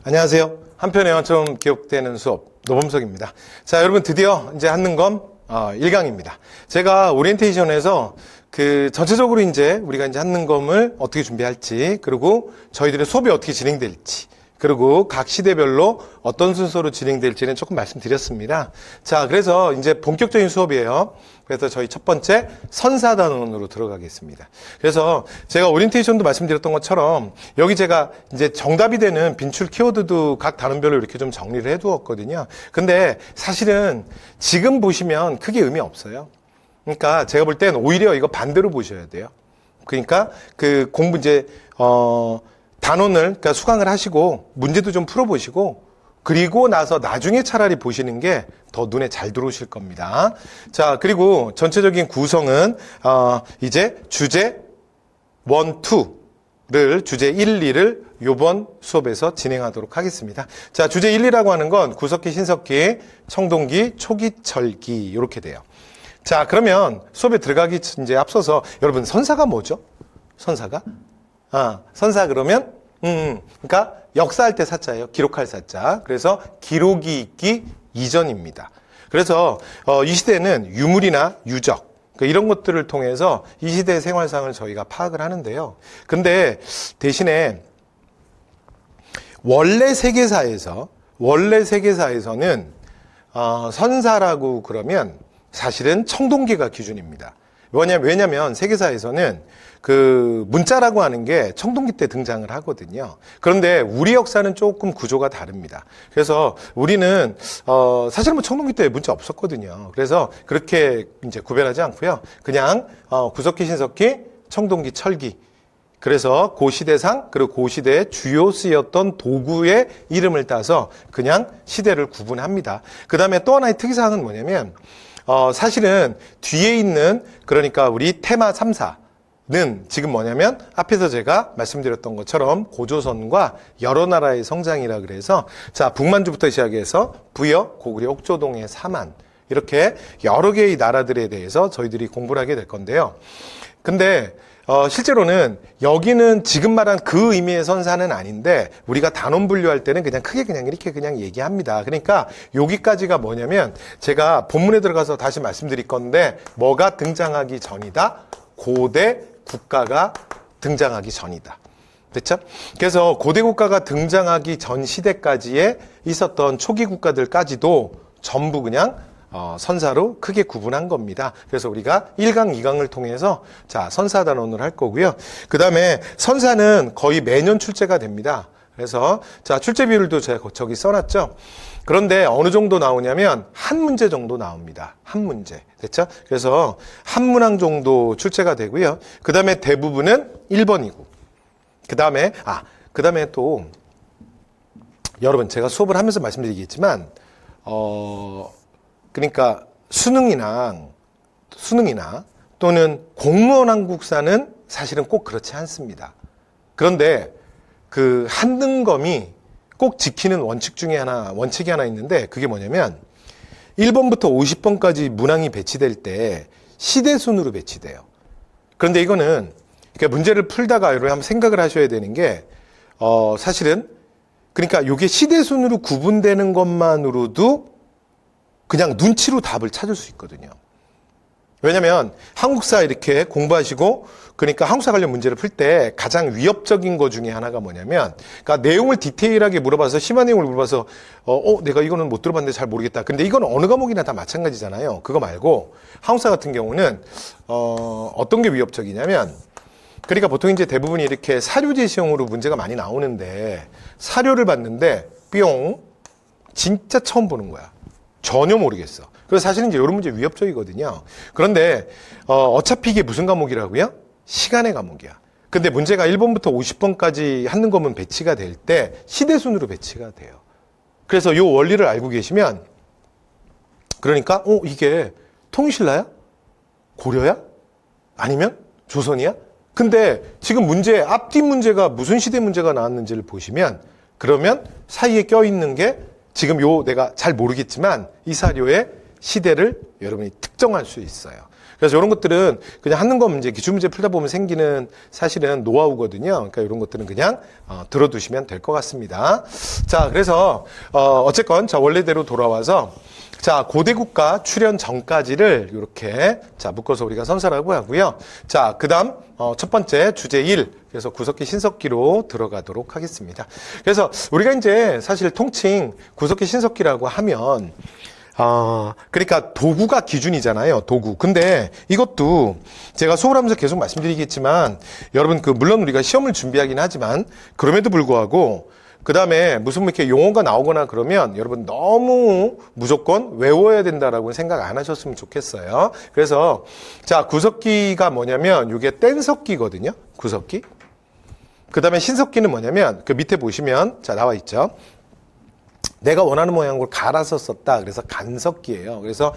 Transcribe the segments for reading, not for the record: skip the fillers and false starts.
안녕하세요. 한편의 영화처럼 기억되는 수업 노범석입니다. 자, 여러분 드디어 이제 한능검 1강입니다. 제가 오리엔테이션에서 전체적으로 이제 우리가 이제 한능검을 어떻게 준비할지, 그리고 저희들의 수업이 어떻게 진행될지, 그리고 각 시대별로 어떤 순서로 진행될지는 조금 말씀드렸습니다. 자, 그래서 이제 본격적인 수업이에요. 그래서 저희 첫 번째 선사단원으로 들어가겠습니다. 그래서 제가 오리엔테이션도 말씀드렸던 것처럼 여기 제가 이제 정답이 되는 빈출 키워드도 각 단원별로 이렇게 좀 정리를 해 두었거든요. 근데 사실은 지금 보시면 크게 의미 없어요. 그러니까 제가 볼 땐 오히려 이거 반대로 보셔야 돼요. 그러니까 그 공부 이제 단원을 그러니까 수강을 하시고 문제도 좀 풀어보시고 그리고 나서 나중에 차라리 보시는 게 더 눈에 잘 들어오실 겁니다. 자, 그리고 전체적인 구성은 이제 주제 1, 2를 주제 1, 2를 요번 수업에서 진행하도록 하겠습니다. 자, 주제 1, 2라고 하는 건 구석기, 신석기, 청동기, 초기, 절기 이렇게 돼요. 자, 그러면 수업에 들어가기 이제 앞서서 여러분 선사가 뭐죠? 선사가? 선사 그러면 그러니까 역사할 때 사자예요. 기록할 사자. 그래서 기록이 있기 이전입니다. 그래서 이 시대는 유물이나 유적 그러니까 이런 것들을 통해서 이 시대의 생활상을 저희가 파악을 하는데요. 근데 대신에 원래 세계사에서는 선사라고 그러면 사실은 청동기가 기준입니다. 왜냐면 세계사에서는 그 문자라고 하는 게 청동기 때 등장을 하거든요. 그런데 우리 역사는 조금 구조가 다릅니다. 그래서 우리는 사실은 뭐 청동기 때 문자 없었거든요. 그래서 그렇게 이제 구별하지 않고요. 그냥 구석기, 신석기, 청동기, 철기. 그래서 고시대상 그리고 고시대의 주요 쓰였던 도구의 이름을 따서 그냥 시대를 구분합니다. 그 다음에 또 하나의 특이사항은 뭐냐면 사실은 뒤에 있는 그러니까 우리 테마 3사는 지금 뭐냐면 앞에서 제가 말씀드렸던 것처럼 고조선과 여러 나라의 성장이라 그래서 자 북만주부터 시작해서 부여, 고구려, 옥조동의 사만 이렇게 여러 개의 나라들에 대해서 저희들이 공부를 하게 될 건데요. 근데 실제로는 여기는 지금 말한 그 의미의 선사는 아닌데 우리가 단원 분류할 때는 그냥 크게 그냥 이렇게 그냥 얘기합니다. 그러니까 여기까지가 뭐냐면 제가 본문에 들어가서 다시 말씀드릴 건데 뭐가 등장하기 전이다? 고대 국가가 등장하기 전이다. 됐죠? 그래서 고대 국가가 등장하기 전 시대까지에 있었던 초기 국가들까지도 전부 그냥 선사로 크게 구분한 겁니다. 그래서 우리가 1강, 2강을 통해서 자, 선사단원을 할 거고요. 그 다음에 선사는 거의 매년 출제가 됩니다. 그래서 자, 출제 비율도 제가 저기 써놨죠. 그런데 어느 정도 나오냐면 한 문제 정도 나옵니다. 한 문제. 됐죠? 그래서 한 문항 정도 출제가 되고요. 그 다음에 대부분은 1번이고. 그 다음에 또 여러분 제가 수업을 하면서 말씀드리겠지만 그러니까 수능이나 또는 공무원 한국사는 사실은 꼭 그렇지 않습니다. 그런데 그 한능검이 꼭 지키는 원칙이 하나 있는데 그게 뭐냐면 1번부터 50번까지 문항이 배치될 때 시대순으로 배치돼요. 그런데 이거는 그러니까 문제를 풀다가 여러분 한번 생각을 하셔야 되는 게 사실은 그러니까 이게 시대순으로 구분되는 것만으로도 그냥 눈치로 답을 찾을 수 있거든요. 왜냐면 한국사 이렇게 공부하시고 그러니까 한국사 관련 문제를 풀 때 가장 위협적인 것 중에 하나가 뭐냐면 그러니까 내용을 디테일하게 물어봐서 심한 내용을 물어봐서 내가 이거는 못 들어봤는데 잘 모르겠다. 근데 이건 어느 과목이나 다 마찬가지잖아요. 그거 말고 한국사 같은 경우는 어떤 게 위협적이냐면 그러니까 보통 이제 대부분이 이렇게 사료 제시형으로 문제가 많이 나오는데 사료를 봤는데 뿅 진짜 처음 보는 거야. 전혀 모르겠어. 그래서 사실은 이제 이런 문제 위협적이거든요. 그런데 어차피 이게 무슨 과목이라고요? 시간의 과목이야. 근데 문제가 1번부터 50번까지 한능검은 배치가 될 때 시대순으로 배치가 돼요. 그래서 이 원리를 알고 계시면 그러니까 이게 통일신라야? 고려야? 아니면 조선이야? 근데 지금 문제 앞뒤 문제가 무슨 시대 문제가 나왔는지를 보시면 그러면 사이에 껴있는 게 지금 내가 잘 모르겠지만 이 사료의 시대를 여러분이 특정할 수 있어요. 그래서 이런 것들은 그냥 하는 거 문제, 기출문제 풀다 보면 생기는 사실은 노하우거든요. 그러니까 이런 것들은 그냥 들어두시면 될 것 같습니다. 자, 그래서 어쨌건 자 원래대로 돌아와서 자, 고대국가 출현 전까지를 이렇게 자 묶어서 우리가 선사라고 하고요. 자, 그다음 첫 번째 주제 1. 그래서 구석기 신석기로 들어가도록 하겠습니다. 그래서 우리가 이제 사실 통칭 구석기 신석기라고 하면 그러니까 도구가 기준이잖아요. 도구. 근데 이것도 제가 수업을 하면서 계속 말씀드리겠지만 여러분 물론 우리가 시험을 준비하긴 하지만 그럼에도 불구하고 그 다음에 무슨 이렇게 용어가 나오거나 그러면 여러분 너무 무조건 외워야 된다라고 생각 안 하셨으면 좋겠어요. 그래서 자, 구석기가 뭐냐면 이게 뗀석기거든요. 구석기. 그 다음에 신석기는 뭐냐면 그 밑에 보시면 자, 나와 있죠. 내가 원하는 모양으로 갈아서 썼다. 그래서 간석기예요. 그래서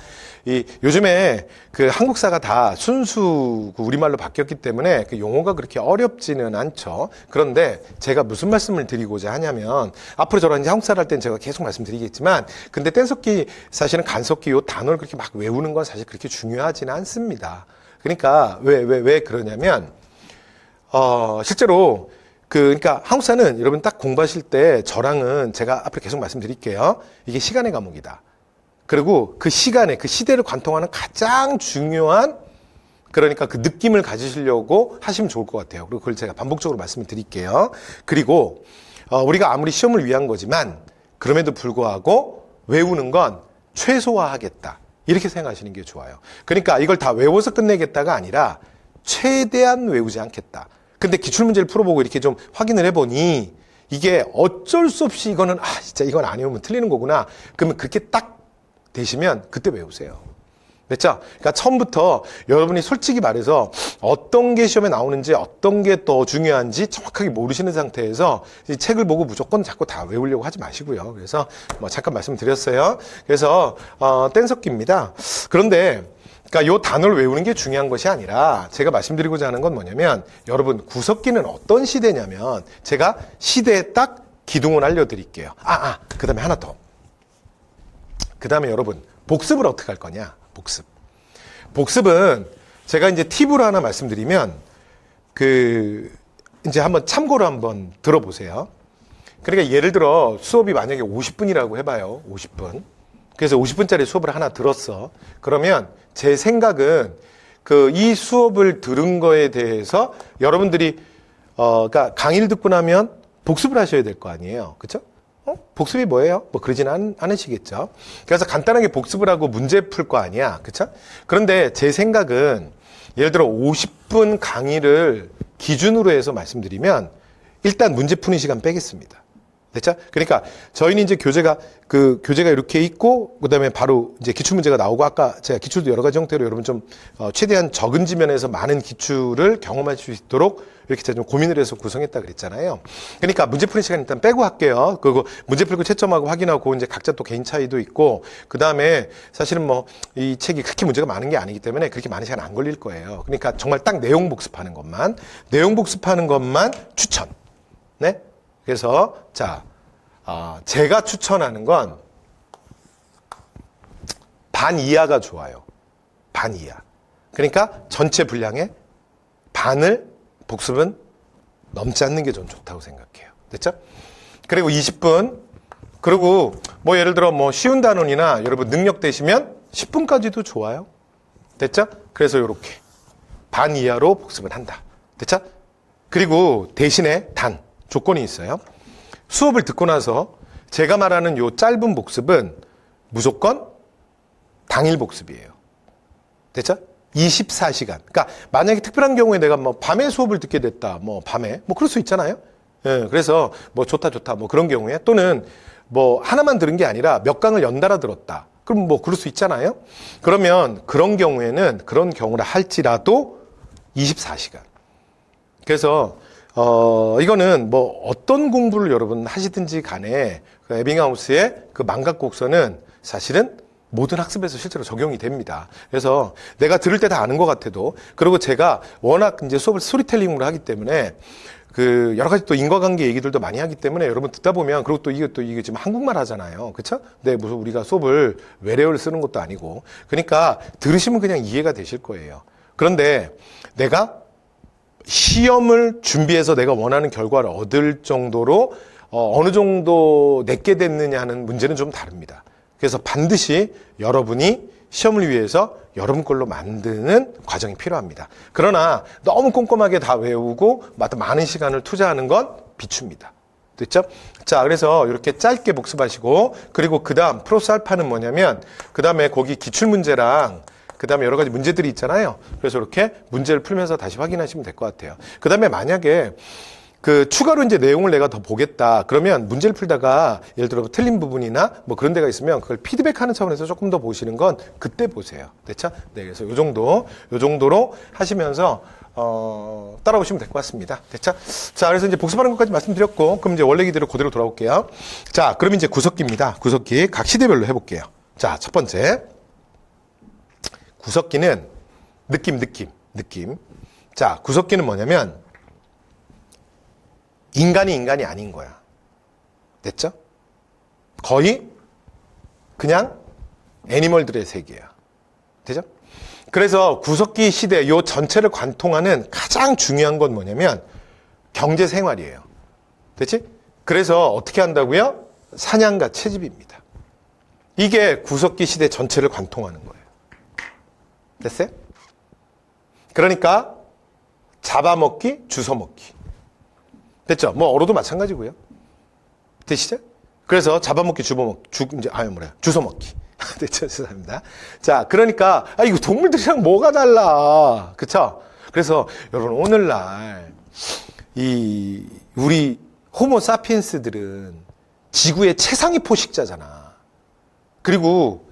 요즘에 그 한국사가 다 순수 우리말로 바뀌었기 때문에 그 용어가 그렇게 어렵지는 않죠. 그런데 제가 무슨 말씀을 드리고자 하냐면 앞으로 저랑 이제 한국사를 할 때는 제가 계속 말씀드리겠지만 근데 뗀석기 사실은 간석기 요 단어를 그렇게 막 외우는 건 사실 그렇게 중요하지는 않습니다. 그러니까 왜 그러냐면 실제로 그러니까 한국사는 여러분 딱 공부하실 때 저랑은 제가 앞으로 계속 말씀드릴게요. 이게 시간의 과목이다. 그리고 그 시간에 그 시대를 관통하는 가장 중요한 그러니까 그 느낌을 가지시려고 하시면 좋을 것 같아요. 그리고 그걸 제가 반복적으로 말씀을 드릴게요. 그리고 우리가 아무리 시험을 위한 거지만 그럼에도 불구하고 외우는 건 최소화하겠다. 이렇게 생각하시는 게 좋아요. 그러니까 이걸 다 외워서 끝내겠다가 아니라 최대한 외우지 않겠다. 근데 기출문제를 풀어보고 이렇게 좀 확인을 해보니 이게 어쩔 수 없이 이거는 진짜 이건 안 외우면 틀리는 거구나. 그러면 그렇게 딱 되시면 그때 외우세요. 됐죠? 그러니까 처음부터 여러분이 솔직히 말해서 어떤 게 시험에 나오는지 어떤 게 더 중요한지 정확하게 모르시는 상태에서 이 책을 보고 무조건 자꾸 다 외우려고 하지 마시고요. 그래서 뭐 잠깐 말씀드렸어요. 그래서 뗀석기입니다. 그런데 그러니까 요 단어를 외우는 게 중요한 것이 아니라 제가 말씀드리고자 하는 건 뭐냐면 여러분 구석기는 어떤 시대냐면 제가 시대에 딱 기둥을 알려드릴게요. 그 다음에 하나 더. 그 다음에 여러분 복습을 어떻게 할 거냐. 복습은 제가 이제 팁으로 하나 말씀드리면 이제 한번 참고로 한번 들어보세요. 그러니까 예를 들어 수업이 만약에 50분이라고 해봐요. 50분. 그래서 50분짜리 수업을 하나 들었어. 그러면 제 생각은 이 수업을 들은 거에 대해서 여러분들이 그러니까 강의를 듣고 나면 복습을 하셔야 될 거 아니에요. 그렇죠? 복습이 뭐예요? 뭐 그러지는 않으시겠죠. 그래서 간단하게 복습을 하고 문제 풀 거 아니야. 그렇죠? 그런데 제 생각은 예를 들어 50분 강의를 기준으로 해서 말씀드리면 일단 문제 푸는 시간 빼겠습니다. 됐죠? 그러니까 저희는 이제 교재가 이렇게 있고 그다음에 바로 이제 기출 문제가 나오고 아까 제가 기출도 여러 가지 형태로 여러분 좀 최대한 적은 지면에서 많은 기출을 경험할 수 있도록 이렇게 제가 좀 고민을 해서 구성했다 그랬잖아요. 그러니까 문제 푸는 시간 일단 빼고 할게요. 그리고 문제 풀고 채점하고 확인하고 이제 각자 또 개인 차이도 있고 그다음에 사실은 뭐 이 책이 그렇게 문제가 많은 게 아니기 때문에 그렇게 많은 시간 안 걸릴 거예요. 그러니까 정말 딱 내용 복습하는 것만 추천. 네? 그래서 자, 제가 추천하는 건 반 이하가 좋아요. 반 이하. 그러니까 전체 분량의 반을 복습은 넘지 않는 게 전 좋다고 생각해요. 됐죠? 그리고 20분. 그리고 뭐 예를 들어 뭐 쉬운 단원이나 여러분 능력 되시면 10분까지도 좋아요. 됐죠? 그래서 이렇게 반 이하로 복습을 한다. 됐죠? 그리고 대신에 조건이 있어요. 수업을 듣고 나서 제가 말하는 요 짧은 복습은 무조건 당일 복습이에요. 됐죠? 24시간. 그러니까 만약에 특별한 경우에 내가 뭐 밤에 수업을 듣게 됐다. 뭐 밤에 뭐 그럴 수 있잖아요. 예, 그래서 뭐 좋다 뭐 그런 경우에 또는 뭐 하나만 들은 게 아니라 몇 강을 연달아 들었다. 그럼 뭐 그럴 수 있잖아요. 그러면 그런 경우에는 그런 경우라 할지라도 24시간. 그래서 이거는 뭐 어떤 공부를 여러분 하시든지 간에 그 에빙하우스의 그 망각곡선은 사실은 모든 학습에서 실제로 적용이 됩니다. 그래서 내가 들을 때 다 아는 것 같아도 그리고 제가 워낙 이제 수업을 스토리텔링으로 하기 때문에 그 여러 가지 또 인과관계 얘기들도 많이 하기 때문에 여러분 듣다 보면, 그리고 또 이게 지금 한국말 하잖아요. 그쵸? 근데 무슨 우리가 수업을 외래어를 쓰는 것도 아니고. 그러니까 들으시면 그냥 이해가 되실 거예요. 그런데 내가 시험을 준비해서 내가 원하는 결과를 얻을 정도로 어느 정도 내게 됐느냐 하는 문제는 좀 다릅니다. 그래서 반드시 여러분이 시험을 위해서 여러분 걸로 만드는 과정이 필요합니다. 그러나 너무 꼼꼼하게 다 외우고 많은 시간을 투자하는 건 비추입니다. 됐죠? 자, 그래서 이렇게 짧게 복습하시고, 그리고 그 다음 플러스 알파는 뭐냐면, 그 다음에 거기 기출문제랑 그 다음에 여러 가지 문제들이 있잖아요. 그래서 이렇게 문제를 풀면서 다시 확인하시면 될 것 같아요. 그 다음에 만약에 그 추가로 이제 내용을 내가 더 보겠다. 그러면 문제를 풀다가 예를 들어 틀린 부분이나 뭐 그런 데가 있으면 그걸 피드백하는 차원에서 조금 더 보시는 건 그때 보세요. 됐죠? 네, 그래서 요 정도로 하시면서 따라오시면 될 것 같습니다. 됐죠? 자, 그래서 이제 복습하는 것까지 말씀드렸고, 그럼 이제 원래 기대로 그대로 돌아올게요. 자, 그럼 이제 구석기입니다. 구석기 각 시대별로 해볼게요. 자, 첫 번째. 구석기는 느낌. 자, 구석기는 뭐냐면 인간이 아닌 거야. 됐죠? 거의 그냥 애니멀들의 세계야. 되죠? 그래서 구석기 시대 요 전체를 관통하는 가장 중요한 건 뭐냐면 경제 생활이에요. 됐지? 그래서 어떻게 한다고요? 사냥과 채집입니다. 이게 구석기 시대 전체를 관통하는 거예요. 됐어요? 그러니까 잡아먹기, 주워먹기. 됐죠? 뭐 어로도 마찬가지고요. 되시죠? 그래서 잡아먹기, 주워먹기. 됐죠? 죄송합니다. 자, 그러니까 이거 동물들이랑 뭐가 달라? 그쵸? 그래서 여러분 오늘날 우리 호모 사피엔스들은 지구의 최상위 포식자잖아. 그리고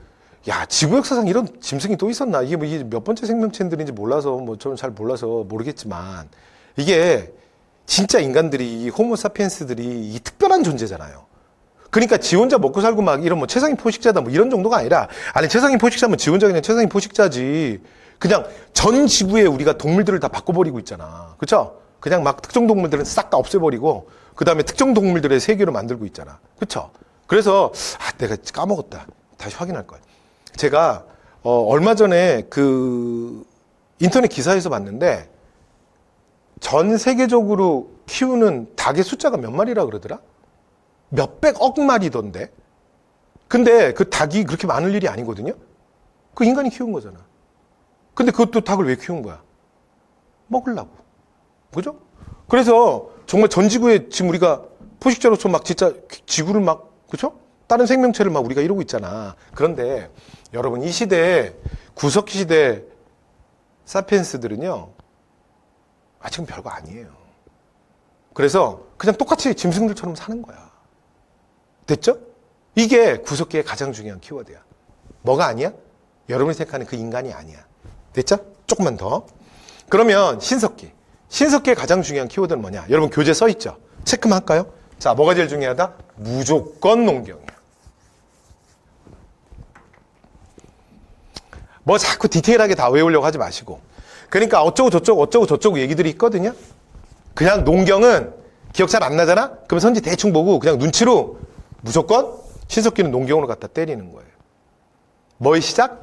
지구 역사상 이런 짐승이 또 있었나? 이게 몇 번째 생명체들인지 몰라서, 저는 잘 몰라서 모르겠지만, 이게 진짜 인간들이, 이 호모 사피엔스들이 이 특별한 존재잖아요. 그러니까 지 혼자 먹고 살고 막 이런 최상위 포식자다 이런 정도가 아니라, 아니, 최상위 포식자면 지 혼자 그냥 최상위 포식자지. 그냥 전 지구에 우리가 동물들을 다 바꿔버리고 있잖아. 그쵸? 그냥 막 특정 동물들은 싹 다 없애버리고, 그 다음에 특정 동물들의 세계로 만들고 있잖아. 그쵸? 그래서, 내가 까먹었다. 다시 확인할 거야. 제가 얼마 전에 그 인터넷 기사에서 봤는데 전 세계적으로 키우는 닭의 숫자가 몇 마리라 그러더라? 몇백억 마리던데. 근데 그 닭이 그렇게 많을 일이 아니거든요. 그 인간이 키운 거잖아. 근데 그것도 닭을 왜 키운 거야? 먹으려고. 그죠? 그래서 정말 전 지구에 지금 우리가 포식자로서 막 진짜 지구를 막, 그죠? 다른 생명체를 막 우리가 이러고 있잖아. 그런데 여러분 이 시대, 구석기 시대 사피엔스들은요, 지금 별거 아니에요. 그래서 그냥 똑같이 짐승들처럼 사는 거야. 됐죠? 이게 구석기의 가장 중요한 키워드야. 뭐가 아니야? 여러분이 생각하는 그 인간이 아니야. 됐죠? 조금만 더. 그러면 신석기의 가장 중요한 키워드는 뭐냐? 여러분 교재 써 있죠? 체크만 할까요? 자, 뭐가 제일 중요하다? 무조건 농경이야. 뭐 자꾸 디테일하게 다 외우려고 하지 마시고. 그러니까 어쩌고 저쩌고 얘기들이 있거든요. 그냥 농경은 기억 잘 안 나잖아? 그럼 선지 대충 보고 그냥 눈치로 무조건 신석기는 농경으로 갖다 때리는 거예요. 뭐의 시작?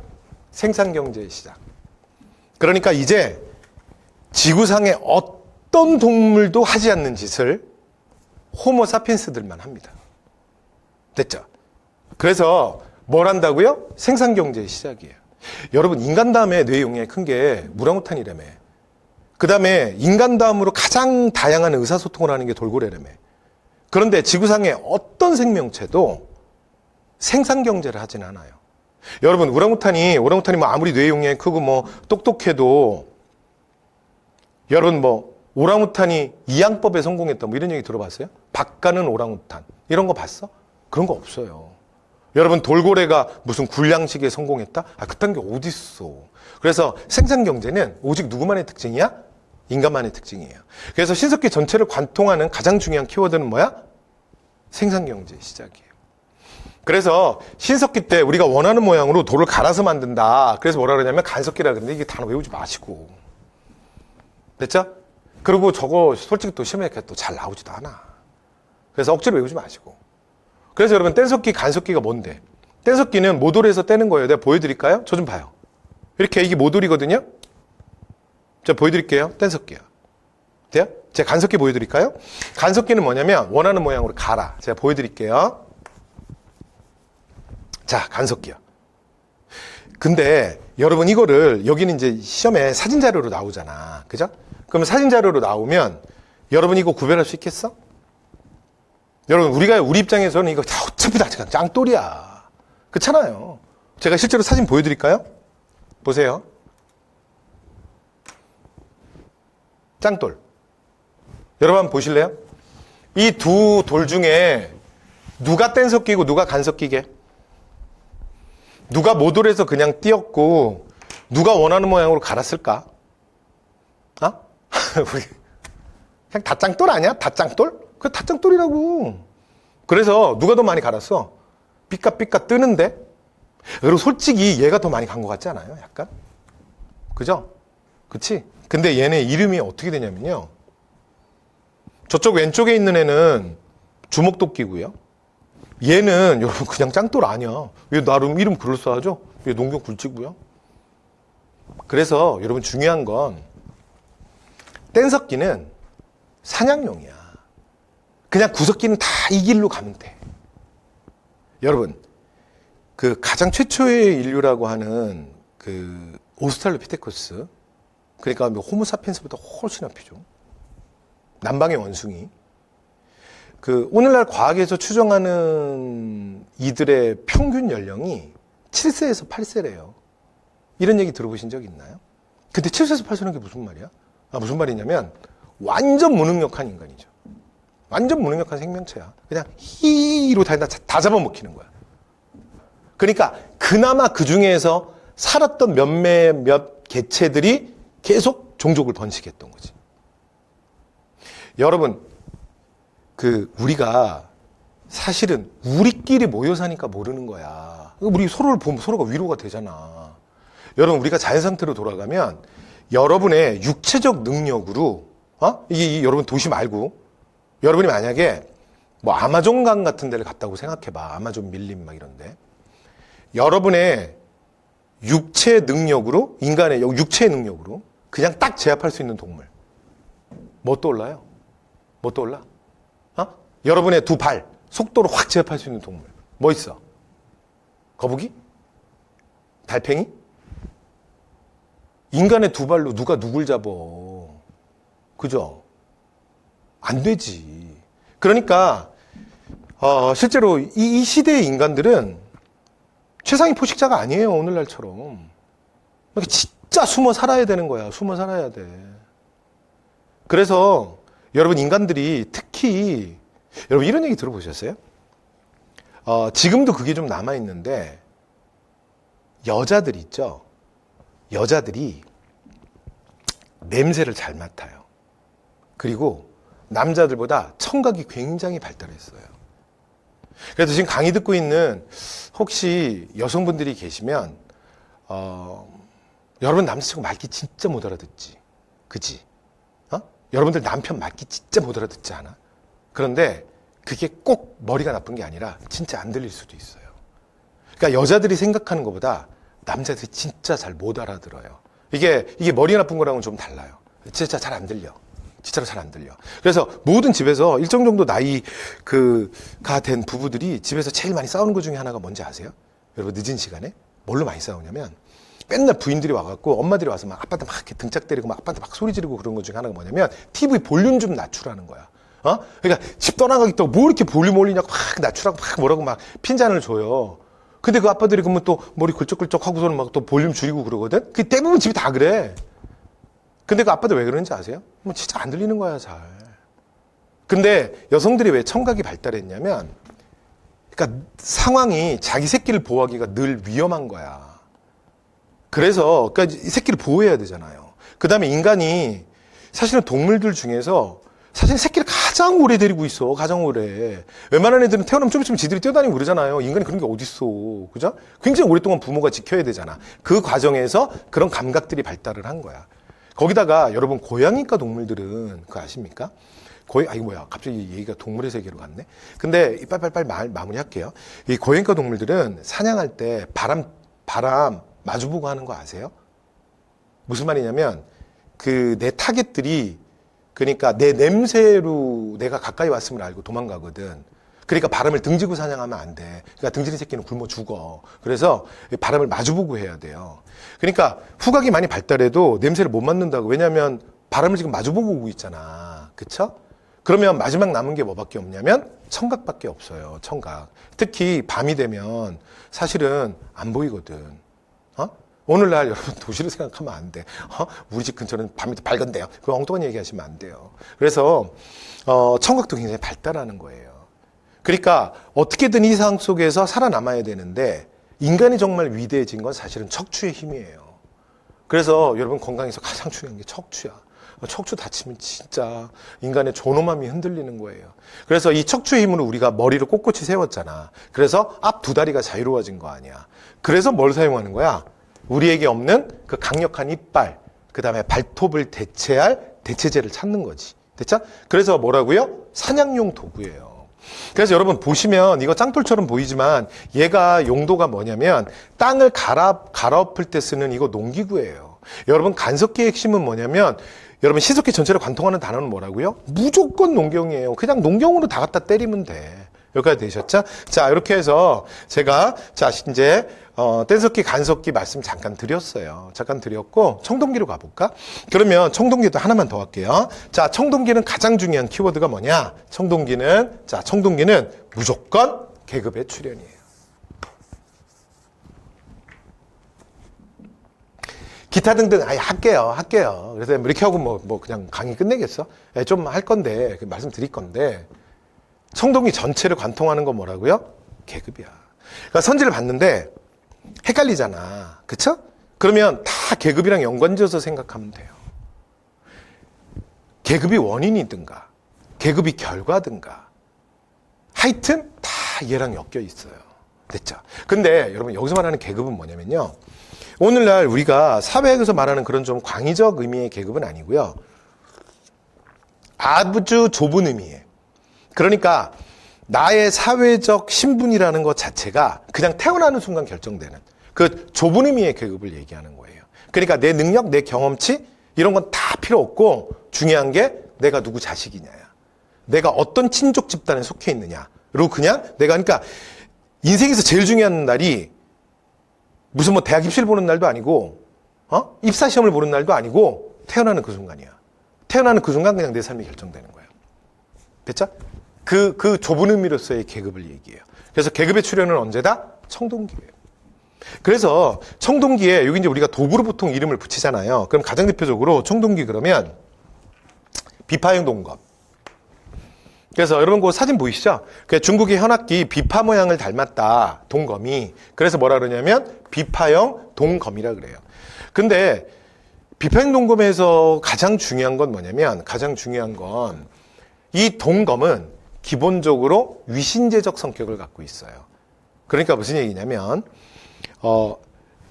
생산경제의 시작. 그러니까 이제 지구상의 어떤 동물도 하지 않는 짓을 호모 사피엔스들만 합니다. 됐죠? 그래서 뭘 한다고요? 생산경제의 시작이에요. 여러분 인간 다음에 뇌 용량이 큰 게 무랑우탄이라며. 그 다음에 인간 다음으로 가장 다양한 의사소통을 하는 게 돌고래라며. 그런데 지구상의 어떤 생명체도 생산경제를 하지는 않아요. 여러분 오랑우탄이 뭐 아무리 뇌 용량이 크고 뭐 똑똑해도, 여러분 뭐 오랑우탄이 이양법에 성공했다 뭐 이런 얘기 들어봤어요? 박 가는 오랑우탄 이런 거 봤어? 그런 거 없어요. 여러분 돌고래가 무슨 굴량식에 성공했다? 그딴 게 어딨어. 그래서 생산경제는 오직 누구만의 특징이야? 인간만의 특징이에요. 그래서 신석기 전체를 관통하는 가장 중요한 키워드는 뭐야? 생산경제의 시작이에요. 그래서 신석기 때 우리가 원하는 모양으로 돌을 갈아서 만든다. 그래서 뭐라 그러냐면 간석기라 그러는데 이게 단어 외우지 마시고. 됐죠? 그리고 저거 솔직히 또 시험에 또 잘 나오지도 않아. 그래서 억지로 외우지 마시고. 그래서 여러분 뗀석기, 간석기가 뭔데? 뗀석기는 모돌에서 떼는 거예요. 내가 보여드릴까요? 저 좀 봐요. 이렇게 이게 모돌이거든요. 제가 보여드릴게요. 뗀석기야. 돼요? 제가 간석기 보여드릴까요? 간석기는 뭐냐면 원하는 모양으로 갈아. 제가 보여드릴게요. 자, 간석기요. 근데 여러분 이거를 여기는 이제 시험에 사진 자료로 나오잖아. 그죠? 그러면 사진 자료로 나오면 여러분 이거 구별할 수 있겠어? 여러분 우리 입장에서는 이거 어차피 다 짱돌이야. 그렇잖아요. 제가 실제로 사진 보여드릴까요? 보세요. 짱돌. 여러분 한번 보실래요? 이 두 돌 중에 누가 뗀석기고 누가 간석기게? 누가 모돌에서 그냥 띄었고 누가 원하는 모양으로 갈았을까? 아? 우리 그냥 다 짱돌 아니야? 다 짱돌? 그 다 짱돌이라고. 그래서 누가 더 많이 갈았어? 삐까삐까 뜨는데? 그리고 솔직히 얘가 더 많이 간 것 같지 않아요? 약간? 그죠? 그치? 근데 얘네 이름이 어떻게 되냐면요. 저쪽 왼쪽에 있는 애는 주먹도끼고요. 얘는 여러분 그냥 짱돌 아니야. 왜 나름 이름 그럴싸하죠? 얘 농경 굴지고요. 그래서 여러분 중요한 건 뗀석기는 사냥용이야. 그냥 구석기는 다 이 길로 가면 돼. 여러분 그 가장 최초의 인류라고 하는 그 오스트랄로피테쿠스, 그러니까 호모사피엔스보다 훨씬 앞이죠. 남방의 원숭이. 그 오늘날 과학에서 추정하는 이들의 평균 연령이 7세에서 8세래요. 이런 얘기 들어보신 적 있나요? 근데 7세에서 8세는 게 무슨 말이야? 무슨 말이냐면 완전 무능력한 인간이죠. 완전 무능력한 생명체야. 그냥 히로 다 잡아먹히는 거야. 그러니까 그나마 그 중에서 살았던 몇몇 개체들이 계속 종족을 번식했던 거지. 여러분 우리가 사실은 우리끼리 모여 사니까 모르는 거야. 우리 서로를 보면 서로가 위로가 되잖아. 여러분 우리가 자연 상태로 돌아가면 여러분의 육체적 능력으로 여러분 도시 말고 여러분이 만약에 뭐 아마존강 같은 데를 갔다고 생각해봐. 아마존 밀림 막 이런데 여러분의 육체 능력으로, 인간의 육체의 능력으로 그냥 딱 제압할 수 있는 동물 뭐 떠올라요? 뭐 떠올라? 여러분의 두 발 속도로 확 제압할 수 있는 동물 뭐 있어? 거북이? 달팽이? 인간의 두 발로 누가 누굴 잡어? 그죠? 안 되지. 그러니까 실제로 이 시대의 인간들은 최상위 포식자가 아니에요. 오늘날처럼. 그러니까 진짜 숨어 살아야 되는 거야. 숨어 살아야 돼. 그래서 여러분 인간들이 특히 여러분 이런 얘기 들어보셨어요? 지금도 그게 좀 남아있는데 여자들 있죠? 여자들이 냄새를 잘 맡아요. 그리고 남자들보다 청각이 굉장히 발달했어요. 그래서 지금 강의 듣고 있는 혹시 여성분들이 계시면 여러분 남자친구 말귀 진짜 못 알아듣지. 그치? 여러분들 남편 말귀 진짜 못 알아듣지 않아? 그런데 그게 꼭 머리가 나쁜 게 아니라 진짜 안 들릴 수도 있어요. 그러니까 여자들이 생각하는 것보다 남자들이 진짜 잘 못 알아들어요. 이게 머리 나쁜 거랑은 좀 달라요. 진짜 잘 안 들려. 진짜로 잘 안 들려. 그래서 모든 집에서 일정 정도 나이가 된 부부들이 집에서 제일 많이 싸우는 것 중에 하나가 뭔지 아세요? 여러분 늦은 시간에 뭘로 많이 싸우냐면 맨날 부인들이 와갖고 엄마들이 와서 막 아빠한테 막 이렇게 등짝 때리고 막 아빠한테 막 소리 지르고 그런 것 중에 하나가 뭐냐면 TV 볼륨 좀 낮추라는 거야. 그러니까 집 떠나가겠다고 뭐 이렇게 볼륨 올리냐고 막 낮추라고 막 뭐라고 막 핀잔을 줘요. 근데 그 아빠들이 그러면 또 머리 굴쩍굴쩍 하고서는 막 또 볼륨 줄이고 그러거든? 그 대부분 집이 다 그래. 근데 그 아빠들 왜 그러는지 아세요? 뭐 진짜 안 들리는 거야, 잘. 근데 여성들이 왜 청각이 발달했냐면, 그러니까 상황이 자기 새끼를 보호하기가 늘 위험한 거야. 그래서, 그러니까 이 새끼를 보호해야 되잖아요. 그 다음에 인간이 사실은 동물들 중에서 사실 새끼를 가장 오래 데리고 있어. 가장 오래. 웬만한 애들은 태어나면 좀 있으면 지들이 뛰어다니고 그러잖아요. 인간이 그런 게 어딨어. 그죠? 굉장히 오랫동안 부모가 지켜야 되잖아. 그 과정에서 그런 감각들이 발달을 한 거야. 거기다가 여러분 고양이과 동물들은 그거 아십니까? 이거 뭐야. 갑자기 얘기가 동물의 세계로 갔네. 근데 빨리 마무리할게요. 이 고양이과 동물들은 사냥할 때 바람 마주보고 하는 거 아세요? 무슨 말이냐면 내 타겟들이 그러니까 내 냄새로 내가 가까이 왔음을 알고 도망가거든. 그러니까 바람을 등지고 사냥하면 안 돼. 그러니까 등지는 새끼는 굶어 죽어. 그래서 바람을 마주보고 해야 돼요. 그러니까 후각이 많이 발달해도 냄새를 못 맡는다고. 왜냐하면 바람을 지금 마주보고 오고 있잖아. 그쵸? 그러면 마지막 남은 게 뭐밖에 없냐면 청각밖에 없어요. 청각. 특히 밤이 되면 사실은 안 보이거든. 오늘날 여러분 도시를 생각하면 안 돼. 우리 집 근처는 밤이 밝은데요. 그 엉뚱한 얘기 하시면 안 돼요. 그래서 청각도 굉장히 발달하는 거예요. 그러니까 어떻게든 이 상황 속에서 살아남아야 되는데 인간이 정말 위대해진 건 사실은 척추의 힘이에요. 그래서 여러분 건강에서 가장 중요한 게 척추야. 척추 다치면 진짜 인간의 존엄함이 흔들리는 거예요. 그래서 이 척추의 힘으로 우리가 머리를 꼿꼿이 세웠잖아. 그래서 앞 두 다리가 자유로워진 거 아니야. 그래서 뭘 사용하는 거야? 우리에게 없는 그 강력한 이빨, 그 다음에 발톱을 대체할 대체제를 찾는 거지. 됐죠? 그래서 뭐라고요? 사냥용 도구예요. 그래서 여러분 보시면 이거 짱돌처럼 보이지만 얘가 용도가 뭐냐면 땅을 갈아엎을 때 쓰는 이거 농기구예요. 여러분 간섭기의 핵심은 뭐냐면 여러분 신석기 전체를 관통하는 단어는 뭐라고요? 무조건 농경이에요. 그냥 농경으로 다 갖다 때리면 돼. 여기까지 되셨죠? 자, 이렇게 해서 제가 이제 뗀석기, 간섭기 말씀 잠깐 드렸어요. 잠깐 드렸고 청동기로 가볼까? 그러면 청동기도 하나만 더 할게요. 자, 청동기는 가장 중요한 키워드가 뭐냐? 청동기는 무조건 계급의 출현이에요. 기타 등등 할게요. 그래서 이렇게 하고 뭐 그냥 강의 끝내겠어? 좀 할 건데 말씀드릴 건데 청동기 전체를 관통하는 건 뭐라고요? 계급이야. 그러니까 선지를 봤는데 헷갈리잖아. 그쵸? 그러면 다 계급이랑 연관지어서 생각하면 돼요. 계급이 원인이든가 계급이 결과든가 하여튼 다 얘랑 엮여 있어요. 됐죠? 근데 여러분 여기서 말하는 계급은 뭐냐면요. 오늘날 우리가 사회에서 말하는 그런 좀 광의적 의미의 계급은 아니고요. 아주 좁은 의미예요. 그러니까 나의 사회적 신분이라는 것 자체가 그냥 태어나는 순간 결정되는 그 좁은 의미의 계급을 얘기하는 거예요. 그러니까 내 능력, 내 경험치 이런 건 다 필요 없고 중요한 게 내가 누구 자식이냐야. 내가 어떤 친족 집단에 속해 있느냐. 그리고 그냥 내가 그러니까 인생에서 제일 중요한 날이 무슨 뭐 대학 입시를 보는 날도 아니고 입사 시험을 보는 날도 아니고 태어나는 그 순간이야. 태어나는 그 순간 그냥 내 삶이 결정되는 거예요. 됐죠? 그 좁은 의미로서의 계급을 얘기해요. 그래서 계급의 출현은 언제다? 청동기예요. 그래서 청동기에 여기 이제 우리가 도구로 보통 이름을 붙이잖아요. 그럼 가장 대표적으로 청동기 그러면 비파형 동검. 그래서 여러분 그 사진 보이시죠? 중국의 현악기 비파 모양을 닮았다. 동검이. 그래서 뭐라 그러냐면 비파형 동검이라 그래요. 근데 비파형 동검에서 가장 중요한 건 뭐냐면 이 동검은 기본적으로 위신제적 성격을 갖고 있어요. 그러니까 무슨 얘기냐면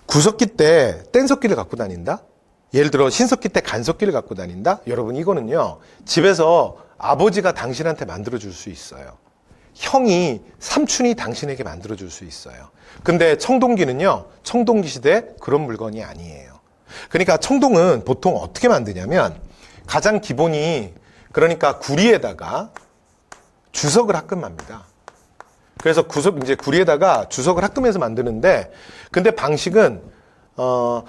구석기 때 뗀석기를 갖고 다닌다? 예를 들어 신석기 때 간석기를 갖고 다닌다? 여러분 이거는요. 집에서 아버지가 당신한테 만들어줄 수 있어요. 형이 삼촌이 당신에게 만들어줄 수 있어요. 근데 청동기는요. 청동기 시대 그런 물건이 아니에요. 그러니까 청동은 보통 어떻게 만드냐면 가장 기본이 그러니까 구리에다가 주석을 합금합니다. 그래서 이제 구리에다가 주석을 합금해서 만드는데 근데 방식은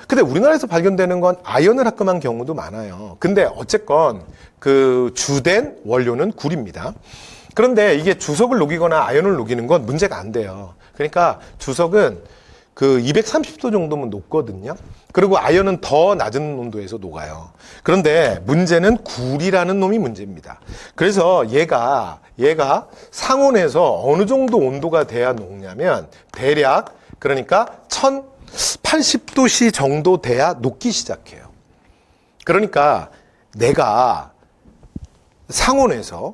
근데 우리나라에서 발견되는 건 아연을 합금한 경우도 많아요. 근데 어쨌건 그 주된 원료는 구리입니다. 그런데 이게 주석을 녹이거나 아연을 녹이는 건 문제가 안 돼요. 그러니까 주석은 그 230도 정도면 녹거든요. 그리고 아연은 더 낮은 온도에서 녹아요. 그런데 문제는 구리라는 놈이 문제입니다. 그래서 얘가 상온에서 어느 정도 온도가 돼야 녹냐면 대략 그러니까 1080도씨 정도 돼야 녹기 시작해요. 그러니까 내가 상온에서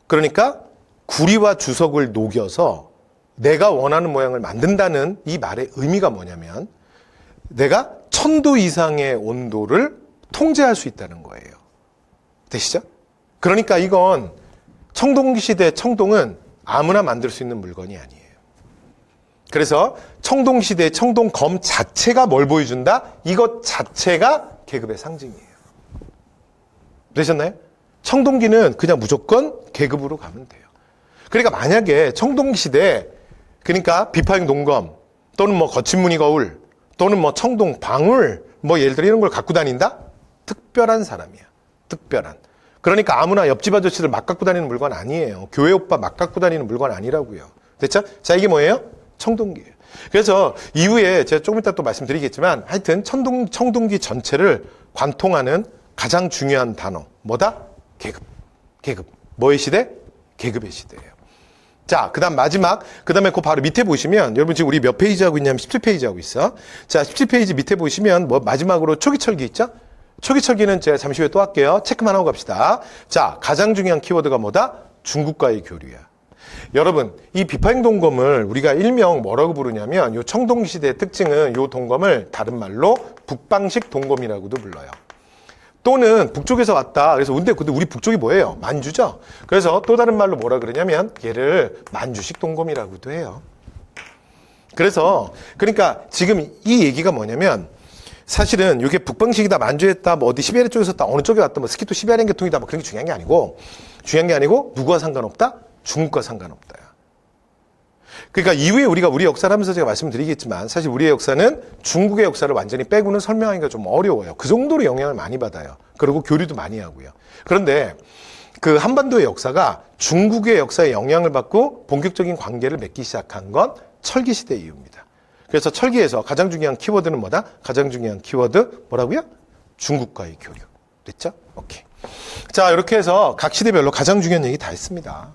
그러니까 구리와 주석을 녹여서 내가 원하는 모양을 만든다는 이 말의 의미가 뭐냐면 내가 1000도 이상의 온도를 통제할 수 있다는 거예요. 되시죠? 그러니까 이건 청동기 시대 청동은 아무나 만들 수 있는 물건이 아니에요. 그래서 청동기 시대의 청동검 자체가 뭘 보여준다? 이것 자체가 계급의 상징이에요. 되셨나요? 청동기는 그냥 무조건 계급으로 가면 돼요. 그러니까 만약에 청동기 시대에 그러니까 비파형 동검 또는 뭐 거친 무늬 거울 또는 뭐 청동 방울 뭐 예를 들어 이런 걸 갖고 다닌다? 특별한 사람이야. 특별한. 그러니까 아무나 옆집 아저씨들 막 갖고 다니는 물건 아니에요. 교회 오빠 막 갖고 다니는 물건 아니라고요. 됐죠? 자, 이게 뭐예요? 청동기예요. 그래서 이후에 제가 조금 이따 또 말씀드리겠지만 하여튼 청동기 전체를 관통하는 가장 중요한 단어 뭐다? 계급. 계급. 뭐의 시대? 계급의 시대예요. 자, 그 다음 마지막, 그 다음에 그 바로 밑에 보시면, 여러분 지금 우리 몇 페이지 하고 있냐면 17페이지 하고 있어. 자, 17페이지 밑에 보시면 뭐 마지막으로 초기철기 있죠? 초기철기는 제가 잠시 후에 또 할게요. 체크만 하고 갑시다. 자, 가장 중요한 키워드가 뭐다? 중국과의 교류야. 여러분, 이 비파형 동검을 우리가 일명 뭐라고 부르냐면, 요 청동기 시대의 특징은 요 동검을 다른 말로 북방식 동검이라고도 불러요. 또는 북쪽에서 왔다. 그래서 근데 우리 북쪽이 뭐예요? 만주죠. 그래서 또 다른 말로 뭐라 그러냐면 얘를 만주식 동검이라고도 해요. 그래서 그러니까 지금 이 얘기가 뭐냐면 사실은 이게 북방식이다, 만주했다, 뭐 어디 시베리아 쪽에서 왔다, 어느 쪽에 왔다, 뭐 스키토 시베리안 계통이다, 뭐 그런 게 중요한 게 아니고 누구와 상관없다? 중국과 상관없다. 그러니까 이후에 우리가 우리 역사를 하면서 제가 말씀드리겠지만 사실 우리의 역사는 중국의 역사를 완전히 빼고는 설명하기가 좀 어려워요. 그 정도로 영향을 많이 받아요. 그리고 교류도 많이 하고요. 그런데 그 한반도의 역사가 중국의 역사에 영향을 받고 본격적인 관계를 맺기 시작한 건 철기 시대 이후입니다. 그래서 철기에서 가장 중요한 키워드는 뭐다? 가장 중요한 키워드 뭐라고요? 중국과의 교류. 됐죠? 오케이. 자, 이렇게 해서 각 시대별로 가장 중요한 얘기 다 했습니다.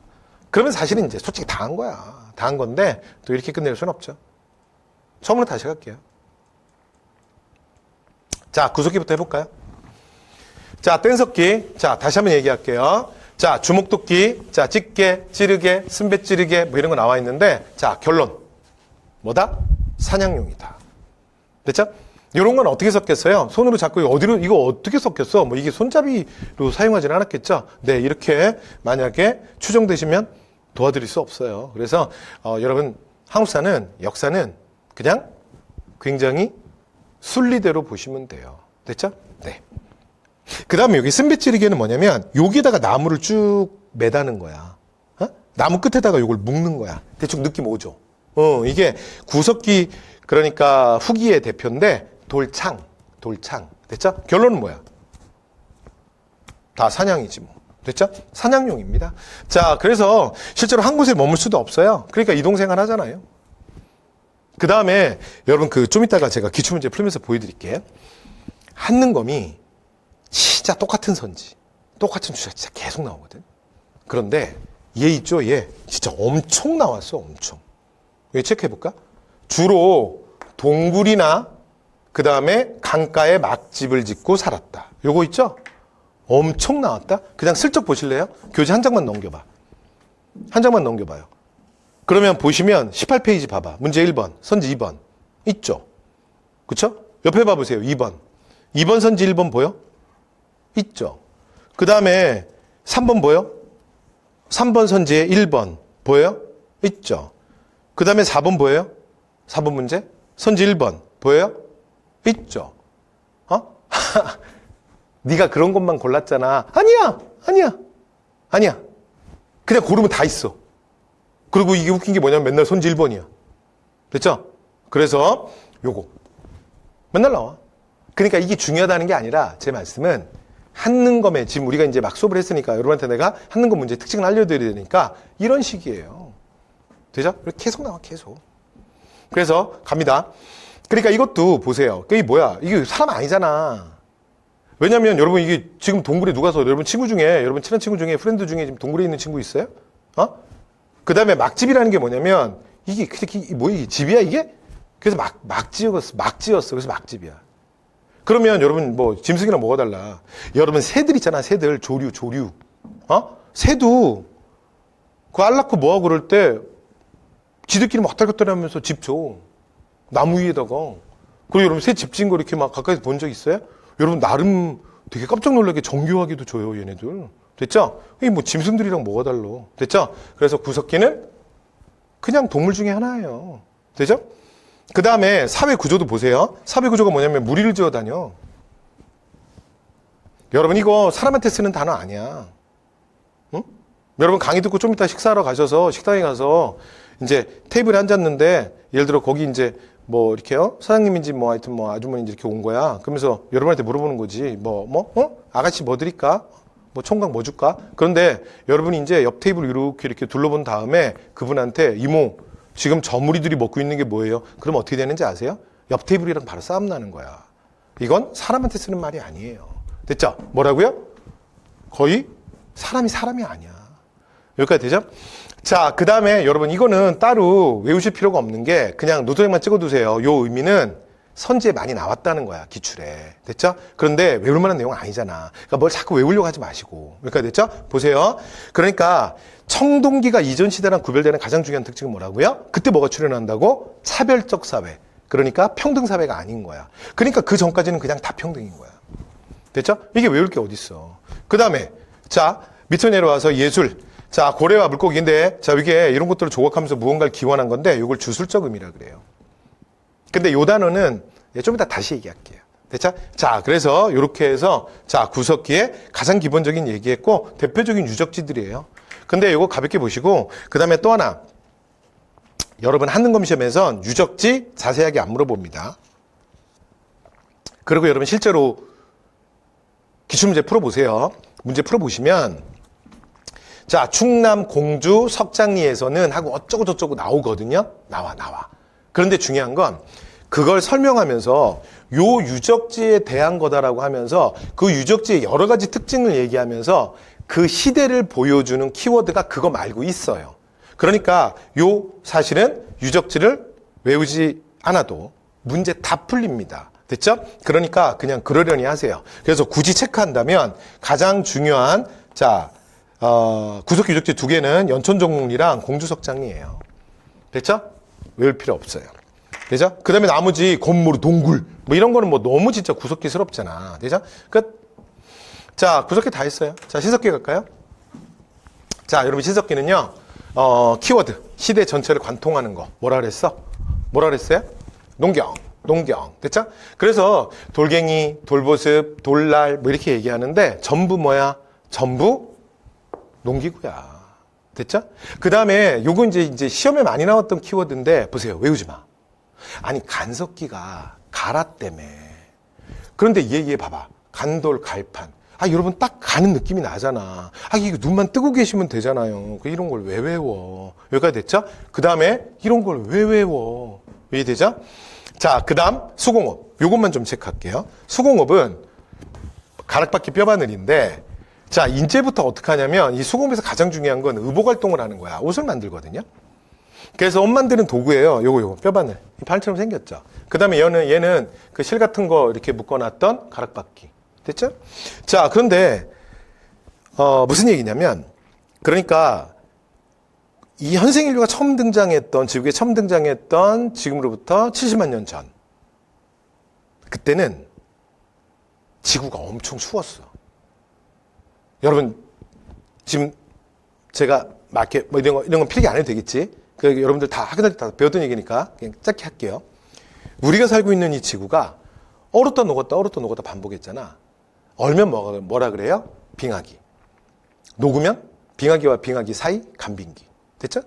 그러면 사실은 이제 솔직히 다 한 거야. 다 한 건데 또 이렇게 끝낼 수는 없죠. 처음으로 다시 갈게요. 자, 구석기부터 해볼까요? 자, 뗀석기. 자, 다시 한번 얘기할게요. 자, 주먹도끼, 자, 찌개, 찌르개, 쓴배 찌르개 뭐 이런 거 나와 있는데 자, 결론. 뭐다? 사냥용이다. 됐죠? 이런 건 어떻게 섞였어요? 손으로 잡고 이거 어떻게 섞였어? 뭐 이게 손잡이로 사용하지는 않았겠죠? 네, 이렇게 만약에 추정되시면 도와드릴 수 없어요. 그래서 여러분 한국사는 역사는 그냥 굉장히 순리대로 보시면 돼요. 됐죠? 네. 그 다음에 여기 쓴배찌르기는 뭐냐면 여기에다가 나무를 쭉 매다는 거야. 나무 끝에다가 이걸 묶는 거야. 대충 느낌 오죠? 이게 구석기 그러니까 후기의 대표인데 돌창. 됐죠? 결론은 뭐야? 다 사냥이지 뭐. 됐죠? 사냥용입니다. 자, 그래서 실제로 한 곳에 머물 수도 없어요. 그러니까 이동생활 하잖아요. 그 다음에 여러분 좀 이따가 제가 기출문제 풀면서 보여드릴게요. 한능검이 진짜 똑같은 선지, 똑같은 주제가 진짜 계속 나오거든. 그런데 얘 있죠? 얘 진짜 엄청 나왔어. 엄청. 여기 체크해볼까? 주로 동굴이나 그 다음에 강가에 막집을 짓고 살았다. 요거 있죠? 엄청 나왔다? 그냥 슬쩍 보실래요? 교재 한 장만 넘겨봐. 한 장만 넘겨봐요. 그러면 보시면 18페이지 봐봐. 문제 1번, 선지 2번. 있죠? 그쵸? 옆에 봐보세요. 2번. 2번 선지 1번 보여? 있죠? 그 다음에 3번 보여? 3번 선지에 1번 보여요? 있죠? 그 다음에 4번 보여요? 4번 문제? 선지 1번 보여요? 있죠? 네가 그런 것만 골랐잖아. 아니야. 그냥 고르면 다 있어. 그리고 이게 웃긴 게 뭐냐면 맨날 선지 1번이야. 됐죠? 그래서 요거 맨날 나와. 그러니까 이게 중요하다는 게 아니라 제 말씀은 한능검에 지금 우리가 이제 막 수업을 했으니까 여러분한테 내가 한능검 문제 특징을 알려드려야 되니까 이런 식이에요. 되죠? 계속 나와 계속. 그래서 갑니다. 그러니까 이것도 보세요. 이게 뭐야? 이게 사람 아니잖아. 왜냐면 여러분 이게 지금 동굴에 누가서 여러분 친구 중에 여러분 친한 친구 중에 프렌드 중에 지금 동굴에 있는 친구 있어요? 그 다음에 막집이라는 게 뭐냐면 이게 이게 집이야 이게? 그래서 막 지었어. 그래서 막집이야. 그러면 여러분 뭐 짐승이랑 뭐가 달라? 여러분 새들 있잖아. 새들 조류. 새도 그 알 낳고 뭐하고 그럴 때 지들끼리 막 왔다갔다 하면서 집 줘. 나무 위에다가. 그리고 여러분 새 집 지은 거 이렇게 막 가까이서 본 적 있어요? 여러분 나름 되게 깜짝 놀라게 정교하게도 줘요, 얘네들. 됐죠? 이게 뭐 짐승들이랑 뭐가 달라. 됐죠? 그래서 구석기는 그냥 동물 중에 하나예요. 되죠? 그 다음에 사회 구조도 보세요. 사회 구조가 뭐냐면 무리를 지어 다녀. 여러분 이거 사람한테 쓰는 단어 아니야. 응? 여러분 강의 듣고 좀 이따 식사하러 가셔서 식당에 가서 이제 테이블에 앉았는데 예를 들어 거기 이제 뭐 이렇게요 사장님인지 뭐 하여튼 뭐 아주머니인지 이렇게 온 거야. 그러면서 여러분한테 물어보는 거지. 아가씨 뭐 드릴까? 뭐 총각 뭐 줄까? 그런데 여러분이 이제 옆 테이블 이렇게 둘러본 다음에 그분한테 이모 지금 저 무리들이 먹고 있는 게 뭐예요? 그럼 어떻게 되는지 아세요? 옆 테이블이랑 바로 싸움 나는 거야. 이건 사람한테 쓰는 말이 아니에요. 됐죠? 뭐라고요? 거의 사람이 아니야. 여기까지 되죠? 자, 그 다음에 여러분 이거는 따로 외우실 필요가 없는 게 그냥 노트에만 찍어두세요. 요 의미는 선지에 많이 나왔다는 거야, 기출에. 됐죠? 그런데 외울 만한 내용은 아니잖아. 그러니까 뭘 자꾸 외우려고 하지 마시고. 그러니까 됐죠? 보세요. 그러니까 청동기가 이전 시대랑 구별되는 가장 중요한 특징은 뭐라고요? 그때 뭐가 출현한다고? 차별적 사회. 그러니까 평등 사회가 아닌 거야. 그러니까 그 전까지는 그냥 다 평등인 거야. 됐죠? 이게 외울 게 어딨어. 그 다음에 자 밑으로 내려와서 예술. 자 고래와 물고기인데 자 이게 이런 것들을 조각하면서 무언가를 기원한 건데 이걸 주술적 의미라 그래요. 근데 요 단어는 좀 이따 다시 얘기할게요. 됐죠? 자 그래서 이렇게 해서 자 구석기에 가장 기본적인 얘기했고 대표적인 유적지들이에요. 근데 이거 가볍게 보시고 그 다음에 또 하나 여러분 한능검 시험에선 유적지 자세하게 안 물어봅니다. 그리고 여러분 실제로 기출문제 풀어보세요. 문제 풀어보시면 자 충남 공주 석장리에서는 하고 어쩌고 저쩌고 나오거든요. 나와. 그런데 중요한 건 그걸 설명하면서 요 유적지에 대한 거다라고 하면서 그 유적지의 여러 가지 특징을 얘기하면서 그 시대를 보여주는 키워드가 그거 말고 있어요. 그러니까 요 사실은 유적지를 외우지 않아도 문제 다 풀립니다. 됐죠? 그러니까 그냥 그러려니 하세요. 그래서 굳이 체크한다면 가장 중요한 구석기 유적지 두 개는 연천정릉이랑 공주석장리예요. 됐죠? 외울 필요 없어요. 되죠? 그 다음에 나머지 건물, 동굴 뭐 이런 거는 뭐 너무 진짜 구석기스럽잖아. 되죠? 끝. 자, 구석기 다 했어요. 자, 신석기 갈까요? 자, 여러분 신석기는요. 키워드 시대 전체를 관통하는 거 뭐라 그랬어요? 농경. 됐죠? 그래서 돌갱이, 돌보습, 돌날 뭐 이렇게 얘기하는데 전부 뭐야? 전부 농기구야. 됐죠? 그 다음에 요거 이제 시험에 많이 나왔던 키워드인데 보세요. 외우지 마. 아니 간석기가 갈았다며. 그런데 얘 봐봐. 간돌, 갈판. 여러분 딱 가는 느낌이 나잖아. 이거 눈만 뜨고 계시면 되잖아요. 이런 걸 왜 외워? 여기까지 됐죠? 그 다음에 이런 걸 왜 외워? 이해되죠? 자, 그 다음 수공업. 요것만 좀 체크할게요. 수공업은 가락바퀴 뼈바늘인데 자, 이제부터 어떻게 하냐면 이 수공업에서 가장 중요한 건 의복활동을 하는 거야. 옷을 만들거든요. 그래서 옷 만드는 도구예요. 요거 뼈바늘. 바늘처럼 생겼죠. 그 다음에 얘는 그 실 같은 거 이렇게 묶어놨던 가락바퀴. 됐죠? 자, 그런데 무슨 얘기냐면 그러니까 이 현생인류가 처음 등장했던 지구에 처음 등장했던 지금으로부터 70만 년 전 그때는 지구가 엄청 추웠어. 여러분 지금 제가 막 이렇게 뭐 이런 건 필기 안 해도 되겠지. 여러분들 다 학교 다닐 때 다 배웠던 얘기니까 그냥 짧게 할게요. 우리가 살고 있는 이 지구가 얼었다 녹았다 반복했잖아. 얼면 뭐라 그래요? 빙하기. 녹으면 빙하기와 빙하기 사이 간빙기. 됐죠?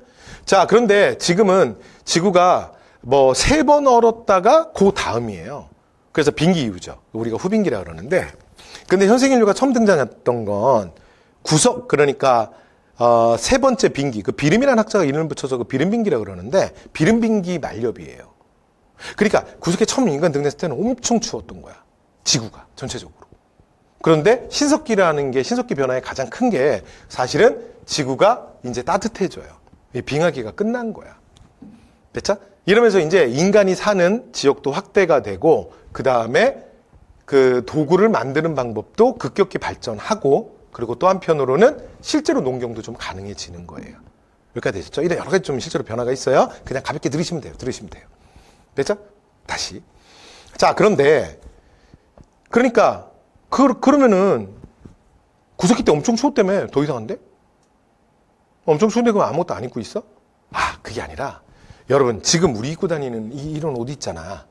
자, 그런데 지금은 지구가 뭐 3번 얼었다가 그 다음이에요. 그래서 빙기 이후죠. 우리가 후빙기라 그러는데 근데 현생인류가 처음 등장했던 건 그러니까 3번째 빙기, 그 비름이라는 학자가 이름을 붙여서 그 비름빙기라 그러는데 비름빙기 말렵이에요. 그러니까 구석에 처음 인간 등장했을 때는 엄청 추웠던 거야. 지구가 전체적으로. 그런데 신석기라는 게 신석기 변화의 가장 큰 게 사실은 지구가 이제 따뜻해져요. 빙하기가 끝난 거야. 됐죠? 이러면서 이제 인간이 사는 지역도 확대가 되고 그 다음에 그 도구를 만드는 방법도 급격히 발전하고 그리고 또 한편으로는 실제로 농경도 좀 가능해지는 거예요. 여기까지 되셨죠? 이런 여러 가지 좀 실제로 변화가 있어요. 그냥 가볍게 들으시면 돼요. 됐죠? 다시. 자, 그런데 그러니까 그러면은 구석기 때 엄청 추웠다며. 더 이상한데? 엄청 추운데 그럼 아무것도 안 입고 있어? 아, 그게 아니라 여러분 지금 우리 입고 다니는 이런 옷 있잖아.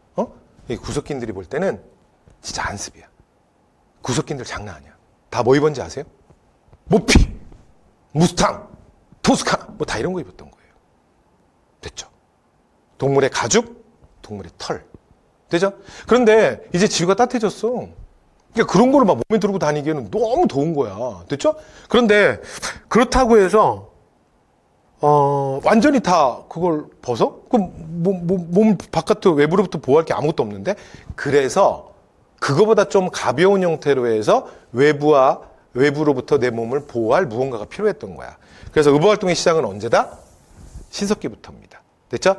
이 구석기들이 볼 때는 진짜 안습이야. 구석기들 장난 아니야. 다 뭐 입었는지 아세요? 모피, 무스탕, 토스카나 뭐 다 이런 거 입었던 거예요. 됐죠? 동물의 가죽, 동물의 털. 되죠? 그런데 이제 지구가 따뜻해졌어. 그러니까 그런 거를 막 몸에 두르고 다니기에는 너무 더운 거야. 됐죠? 그런데 그렇다고 해서 완전히 다 그걸 벗어? 그럼 몸 바깥으로 외부로부터 보호할 게 아무것도 없는데? 그래서 그거보다 좀 가벼운 형태로 해서 외부로부터 내 몸을 보호할 무언가가 필요했던 거야. 그래서 의무 활동의 시작은 언제다? 신석기부터입니다. 됐죠?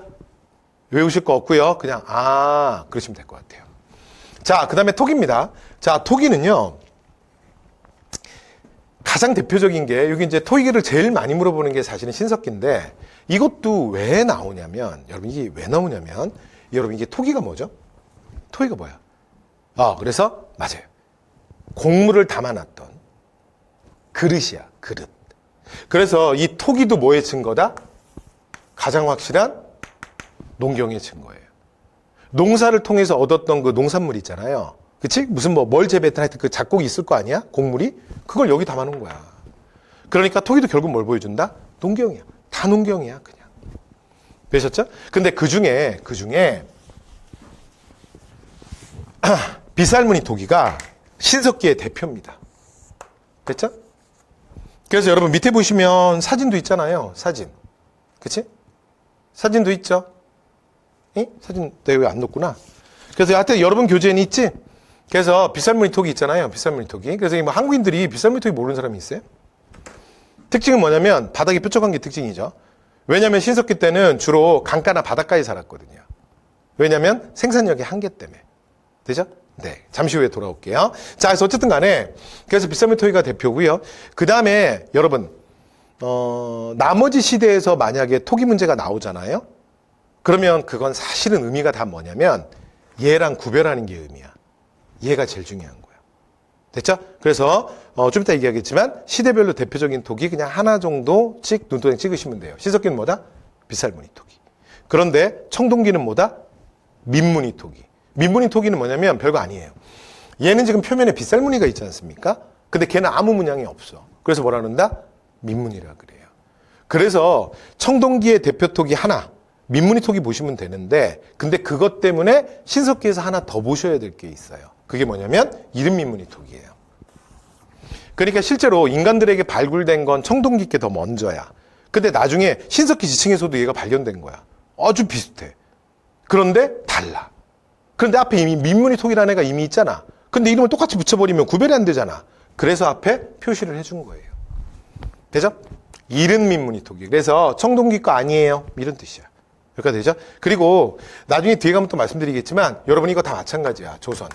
외우실 거 없고요. 그냥 그러시면 될 것 같아요. 자, 그다음에 토기입니다. 자, 토기는요. 가장 대표적인 게 여기 이제 토기를 제일 많이 물어보는 게 사실은 신석기인데 이것도 왜 나오냐면 여러분 이게 왜 나오냐면 여러분 이게 토기가 뭐죠? 토기가 뭐야? 그래서 맞아요. 곡물을 담아놨던 그릇이야, 그릇. 그래서 이 토기도 뭐의 증거다? 가장 확실한 농경의 증거예요. 농사를 통해서 얻었던 그 농산물 있잖아요. 그치? 무슨 뭘 재배했든 하여튼 그 작곡이 있을 거 아니야? 곡물이? 그걸 여기 담아놓은 거야. 그러니까 토기도 결국 뭘 보여준다? 농경이야. 다 농경이야, 그냥. 되셨죠? 근데 그 중에 비쌀무늬 토기가 신석기의 대표입니다. 됐죠? 그래서 여러분 밑에 보시면 사진도 있잖아요. 사진. 그치? 사진도 있죠? 사진 내가 왜 안 넣었구나. 그래서 하여튼 여러분 교재에는 있지? 그래서 비쌀무늬 토기 있잖아요. 비쌀무늬 토기. 그래서 뭐 한국인들이 비쌀무늬 토기 모르는 사람이 있어요? 특징은 뭐냐면 바닥이 뾰족한 게 특징이죠. 왜냐면 신석기 때는 주로 강가나 바닷가에 살았거든요. 왜냐면 생산력의 한계 때문에. 되죠? 네. 잠시 후에 돌아올게요. 자, 그래서 어쨌든 간에 그래서 비쌀무늬 토기가 대표고요. 그 다음에 여러분 나머지 시대에서 만약에 토기 문제가 나오잖아요. 그러면 그건 사실은 의미가 다 뭐냐면 얘랑 구별하는 게 의미야. 얘가 제일 중요한 거야. 됐죠? 그래서 좀 이따 얘기하겠지만 시대별로 대표적인 토기 그냥 하나 정도씩 눈도장 찍으시면 돼요. 신석기는 뭐다? 비쌀무늬 토기. 그런데 청동기는 뭐다? 민무늬 토기. 민무늬 토기는 뭐냐면 별거 아니에요. 얘는 지금 표면에 비쌀무늬가 있지 않습니까? 근데 걔는 아무 문양이 없어. 그래서 뭐라 그런다? 민무늬라 그래요. 그래서 청동기의 대표 토기 하나, 민무늬 토기 보시면 되는데 근데 그것 때문에 신석기에서 하나 더 보셔야 될 게 있어요. 그게 뭐냐면 이름 민무늬 토기예요. 그러니까 실제로 인간들에게 발굴된 건 청동기 게 더 먼저야. 근데 나중에 신석기 지층에서도 얘가 발견된 거야. 아주 비슷해. 그런데 달라. 그런데 앞에 이미 민무늬 토기라는 애가 이미 있잖아. 근데 이름을 똑같이 붙여버리면 구별이 안 되잖아. 그래서 앞에 표시를 해준 거예요. 되죠? 이른 민무늬 토기. 그래서 청동기 거 아니에요. 이런 뜻이야. 여기까지 되죠? 그리고 나중에 뒤에 가면 또 말씀드리겠지만 여러분 이거 다 마찬가지야. 조선.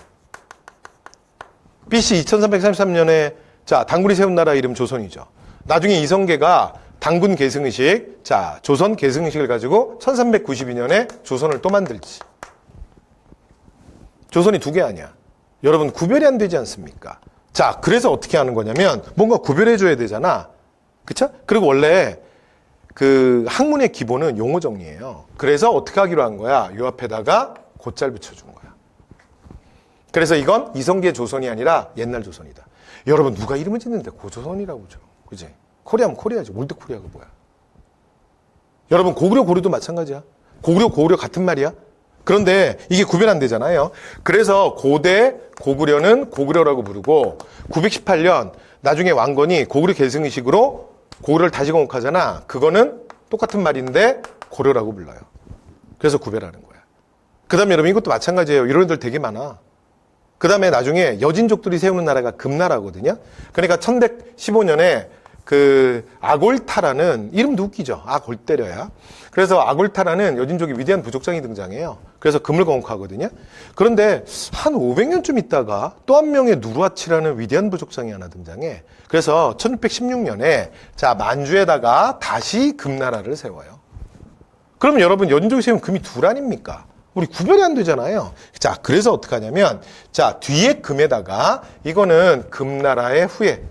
BC 2333년에 자 단군이 세운 나라 이름 조선이죠. 나중에 이성계가 단군 계승의식, 자 조선 계승의식을 가지고 1392년에 조선을 또 만들지. 조선이 두 개 아니야. 여러분 구별이 안 되지 않습니까? 자 그래서 어떻게 하는 거냐면 뭔가 구별해 줘야 되잖아. 그쵸? 그리고 원래 그 학문의 기본은 용어 정리예요. 그래서 어떻게 하기로 한 거야? 요 앞에다가 곧잘 붙여준 거야. 그래서 이건 이성계 조선이 아니라 옛날 조선이다. 여러분 누가 이름을 짓는데 고조선이라고 죠. 그지? 코리아면 코리아지. 올드 코리아가 뭐야? 여러분 고구려 고려도 마찬가지야. 고구려 같은 말이야. 그런데 이게 구별 안 되잖아요. 그래서 고대 고구려는 고구려라고 부르고 918년 나중에 왕건이 고구려 계승의식으로 고구려를 다시 건국하잖아. 그거는 똑같은 말인데 고려라고 불러요. 그래서 구별하는 거야. 그 다음에 여러분 이것도 마찬가지예요. 이런 애들 되게 많아. 그 다음에 나중에 여진족들이 세우는 나라가 금나라거든요. 그러니까 1115년에 그 아골타라는 이름도 웃기죠. 아골때려야. 그래서 아골타라는 여진족의 위대한 부족장이 등장해요. 그래서 금을 건국하거든요. 그런데 한 500년쯤 있다가 또 한 명의 누르하치라는 위대한 부족장이 하나 등장해. 그래서 1616년에 자 만주에다가 다시 금나라를 세워요. 그러면 여러분 여진족이 세운 금이 둘 아닙니까? 우리 구별이 안 되잖아요. 자, 그래서 어떻게 하냐면, 자, 뒤에 금에다가, 이거는 금나라의 후예.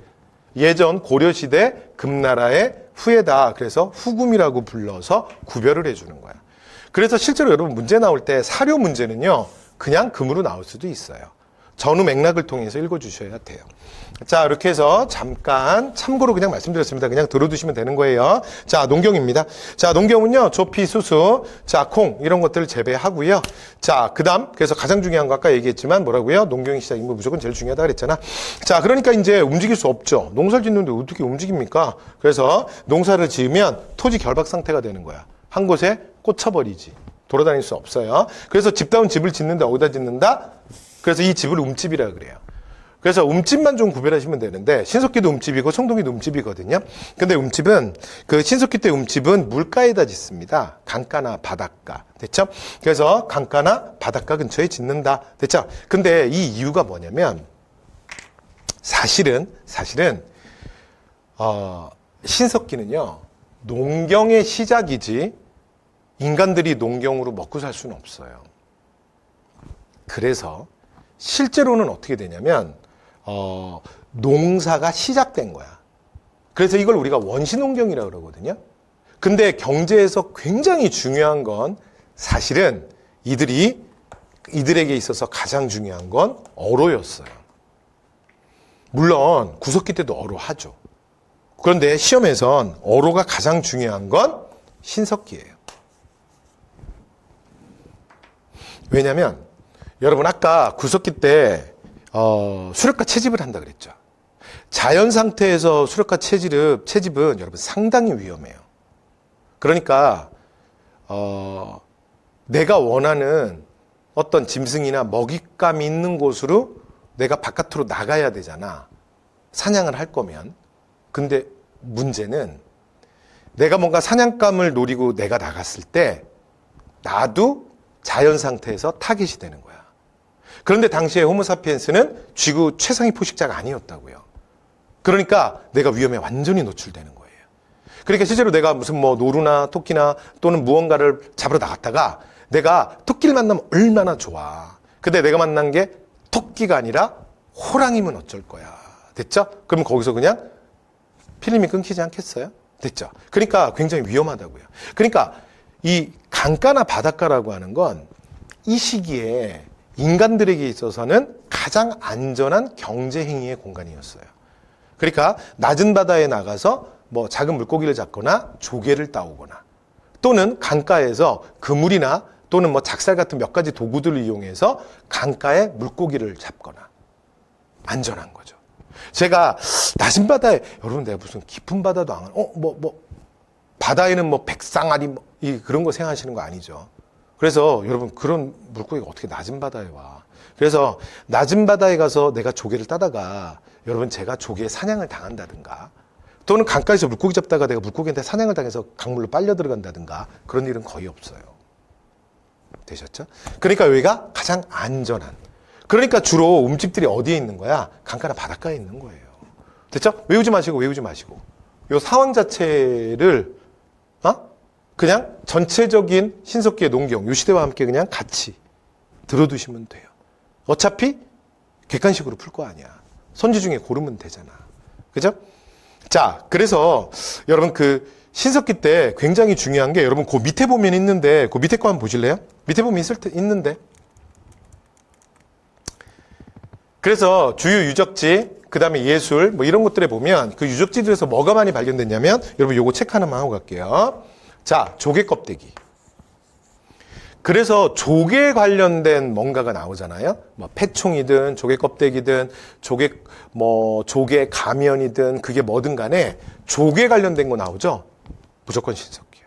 예전 고려시대 금나라의 후예다. 그래서 후금이라고 불러서 구별을 해주는 거야. 그래서 실제로 여러분 문제 나올 때 사료 문제는요, 그냥 금으로 나올 수도 있어요. 전후 맥락을 통해서 읽어주셔야 돼요. 자, 이렇게 해서 잠깐 참고로 그냥 말씀드렸습니다. 그냥 들어두시면 되는 거예요. 자, 농경입니다. 자, 농경은요, 조피, 수수, 자, 콩, 이런 것들을 재배하고요. 자, 그 다음, 그래서 가장 중요한 거 아까 얘기했지만 뭐라고요? 농경의 시작 인구 무조건 제일 중요하다 그랬잖아. 자, 그러니까 이제 움직일 수 없죠. 농사를 짓는데 어떻게 움직입니까? 그래서 농사를 지으면 토지 결박 상태가 되는 거야. 한 곳에 꽂혀버리지. 돌아다닐 수 없어요. 그래서 집다운 집을 짓는데 어디다 짓는다? 그래서 이 집을 움집이라 그래요. 그래서 움집만 좀 구별하시면 되는데, 신석기도 움집이고 청동기도 움집이거든요. 근데 움집은, 그 신석기 때 움집은 물가에다 짓습니다. 강가나 바닷가. 됐죠? 그래서 강가나 바닷가 근처에 짓는다. 됐죠? 근데 이 이유가 뭐냐면, 사실은, 신석기는요, 농경의 시작이지, 인간들이 농경으로 먹고 살 수는 없어요. 그래서, 실제로는 어떻게 되냐면, 농사가 시작된 거야. 그래서 이걸 우리가 원시농경이라고 그러거든요. 근데 경제에서 굉장히 중요한 건 사실은 이들에게 있어서 가장 중요한 건 어로였어요. 물론 구석기 때도 어로 하죠. 그런데 시험에선 어로가 가장 중요한 건 신석기예요. 왜냐면 여러분 아까 구석기 때 수렵과 채집을 한다 그랬죠. 자연 상태에서 수렵과 채집은 여러분 상당히 위험해요. 그러니까 내가 원하는 어떤 짐승이나 먹잇감이 있는 곳으로 내가 바깥으로 나가야 되잖아. 사냥을 할 거면. 근데 문제는 내가 뭔가 사냥감을 노리고 내가 나갔을 때 나도 자연 상태에서 타겟이 되는 거야. 그런데 당시에 호모사피엔스는 쥐구 최상위 포식자가 아니었다고요. 그러니까 내가 위험에 완전히 노출되는 거예요. 그러니까 실제로 내가 무슨 뭐 노루나 토끼나 또는 무언가를 잡으러 나갔다가 내가 토끼를 만나면 얼마나 좋아. 근데 내가 만난 게 토끼가 아니라 호랑이면 어쩔 거야. 됐죠? 그럼 거기서 그냥 필름이 끊기지 않겠어요? 됐죠? 그러니까 굉장히 위험하다고요. 그러니까 이 강가나 바닷가라고 하는 건 이 시기에 인간들에게 있어서는 가장 안전한 경제 행위의 공간이었어요. 그러니까 낮은 바다에 나가서 뭐 작은 물고기를 잡거나 조개를 따오거나 또는 강가에서 그물이나 또는 뭐 작살 같은 몇 가지 도구들을 이용해서 강가에 물고기를 잡거나 안전한 거죠. 제가 낮은 바다에 여러분 내가 무슨 깊은 바다도 안 바다에는 뭐 백상아리 그런 거 생각하시는 거 아니죠. 그래서 여러분 그런 물고기가 어떻게 낮은 바다에 와. 그래서 낮은 바다에 가서 내가 조개를 따다가 여러분 제가 조개 사냥을 당한다든가 또는 강가에서 물고기 잡다가 내가 물고기한테 사냥을 당해서 강물로 빨려 들어간다든가 그런 일은 거의 없어요. 되셨죠? 그러니까 여기가 가장 안전한. 그러니까 주로 움집들이 어디에 있는 거야? 강가나 바닷가에 있는 거예요. 됐죠? 외우지 마시고. 요 상황 자체를 그냥 전체적인 신석기의 농경, 요 시대와 함께 그냥 같이 들어두시면 돼요. 어차피 객관식으로 풀 거 아니야. 선지 중에 고르면 되잖아. 그죠? 자, 그래서 여러분 그 신석기 때 굉장히 중요한 게 여러분 그 밑에 보면 있는데 그 밑에 거 한번 보실래요? 밑에 보면 있는데. 그래서 주요 유적지, 그 다음에 예술 뭐 이런 것들에 보면 그 유적지들에서 뭐가 많이 발견됐냐면 여러분 요거 체크 하나만 하고 갈게요. 자, 조개 껍데기. 그래서 조개 관련된 뭔가가 나오잖아요. 뭐 패총이든 조개 껍데기든 조개 가면이든 그게 뭐든 간에 조개 관련된 거 나오죠. 무조건 신석기야.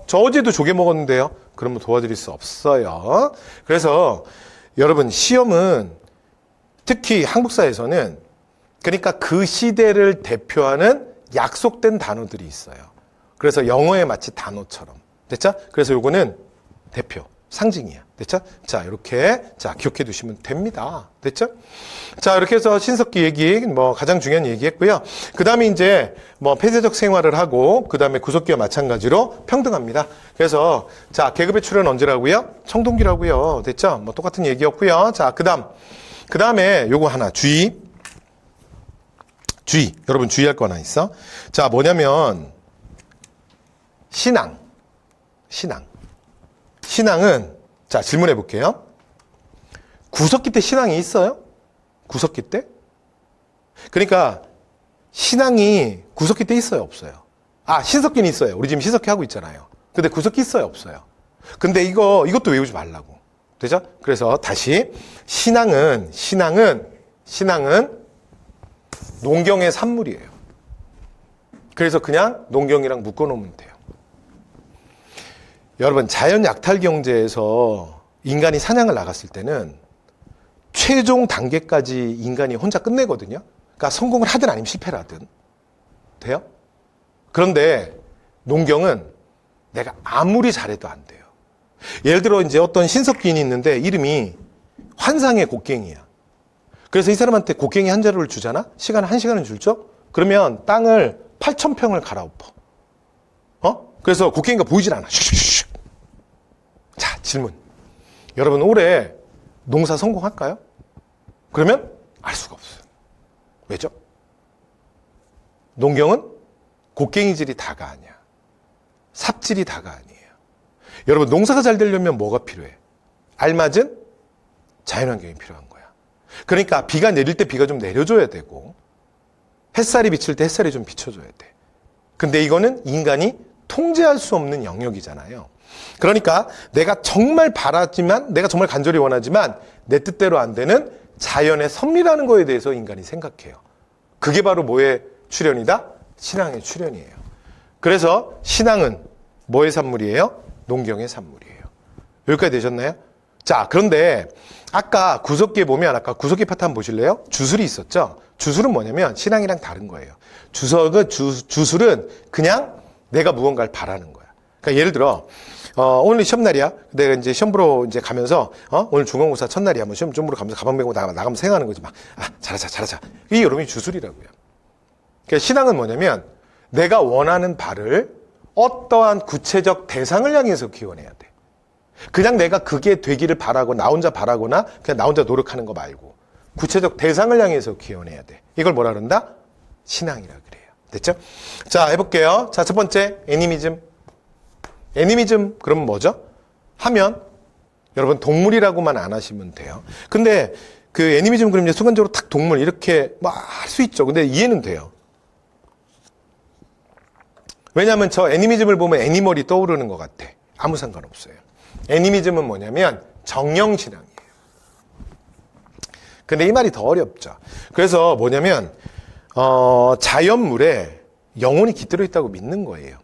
저 어제도 조개 먹었는데요. 그러면 도와드릴 수 없어요. 그래서 여러분 시험은 특히 한국사에서는 그러니까 그 시대를 대표하는 약속된 단어들이 있어요. 그래서 영어에 마치 단어처럼. 됐죠? 그래서 요거는 대표. 상징이야. 됐죠? 자, 이렇게, 자, 기억해 두시면 됩니다. 됐죠? 자, 이렇게 해서 신석기 얘기, 뭐, 가장 중요한 얘기 했고요. 그 다음에 이제, 뭐, 폐쇄적 생활을 하고, 그 다음에 구석기와 마찬가지로 평등합니다. 그래서, 자, 계급의 출현 언제라고요? 청동기라고요. 됐죠? 뭐, 똑같은 얘기였고요. 자, 그 다음에 요거 하나, 주의. 여러분 주의할 거 하나 있어. 자, 뭐냐면, 신앙은, 자, 질문해 볼게요. 구석기 때 신앙이 있어요? 구석기 때? 그러니까, 신앙이 구석기 때 있어요? 없어요? 아, 신석기는 있어요. 우리 지금 신석기 하고 있잖아요. 근데 구석기 있어요? 없어요? 근데 이것도 외우지 말라고. 되죠? 그래서 다시, 신앙은 농경의 산물이에요. 그래서 그냥 농경이랑 묶어놓으면 돼요. 여러분, 자연 약탈 경제에서 인간이 사냥을 나갔을 때는 최종 단계까지 인간이 혼자 끝내거든요. 그러니까 성공을 하든 아니면 실패를 하든. 돼요? 그런데 농경은 내가 아무리 잘해도 안 돼요. 예를 들어 이제 어떤 신석기인이 있는데 이름이 환상의 곡괭이야. 그래서 이 사람한테 곡괭이 한 자루를 주잖아? 시간 1시간을 줄죠? 그러면 땅을 8,000평을 갈아엎어. 그래서 곡괭이가 보이질 않아. 슉슉슉. 자, 질문. 여러분, 올해 농사 성공할까요? 그러면 알 수가 없어요. 왜죠? 농경은 곡괭이질이 다가 아니야. 삽질이 다가 아니에요. 여러분, 농사가 잘 되려면 뭐가 필요해? 알맞은 자연환경이 필요한 거야. 그러니까 비가 내릴 때 비가 좀 내려줘야 되고 햇살이 비칠 때 햇살이 좀 비춰줘야 돼. 근데 이거는 인간이 통제할 수 없는 영역이잖아요. 그러니까 내가 정말 간절히 원하지만 내 뜻대로 안 되는 자연의 섭리라는 거에 대해서 인간이 생각해요. 그게 바로 뭐의 출현이다? 신앙의 출현이에요. 그래서 신앙은 뭐의 산물이에요? 농경의 산물이에요. 여기까지 되셨나요? 자, 그런데 아까 구석기에 보면 아까 구석기 파트 한번 보실래요? 주술이 있었죠? 주술은 뭐냐면 신앙이랑 다른 거예요. 주술은 그냥 내가 무언가를 바라는 거야. 그러니까 예를 들어 오늘 시험날이야. 내가 이제 시험 보러 이제 가면서 오늘 중간고사 첫날이야. 뭐 시험 좀 보러 가면서 가방 메고 나가면서 생각하는 거지. 막 잘하자. 이게 여러분이 주술이라고요. 그러니까 신앙은 뭐냐면 내가 원하는 바를 어떠한 구체적 대상을 향해서 기원해야 돼. 그냥 내가 그게 되기를 바라고 나 혼자 바라거나 그냥 나 혼자 노력하는 거 말고 구체적 대상을 향해서 기원해야 돼. 이걸 뭐라 그런다? 신앙이라 그래요. 됐죠? 자, 해볼게요. 자, 첫 번째 애니미즘. 애니미즘 그러면 뭐죠? 하면 여러분 동물이라고만 안 하시면 돼요. 근데 그 애니미즘 그러면 순간적으로 딱 동물 이렇게 막 할 수 있죠. 근데 이해는 돼요. 왜냐하면 저 애니미즘을 보면 애니멀이 떠오르는 것 같아. 아무 상관없어요. 애니미즘은 뭐냐면 정령신앙이에요. 근데 이 말이 더 어렵죠. 그래서 뭐냐면 자연물에 영혼이 깃들어 있다고 믿는 거예요.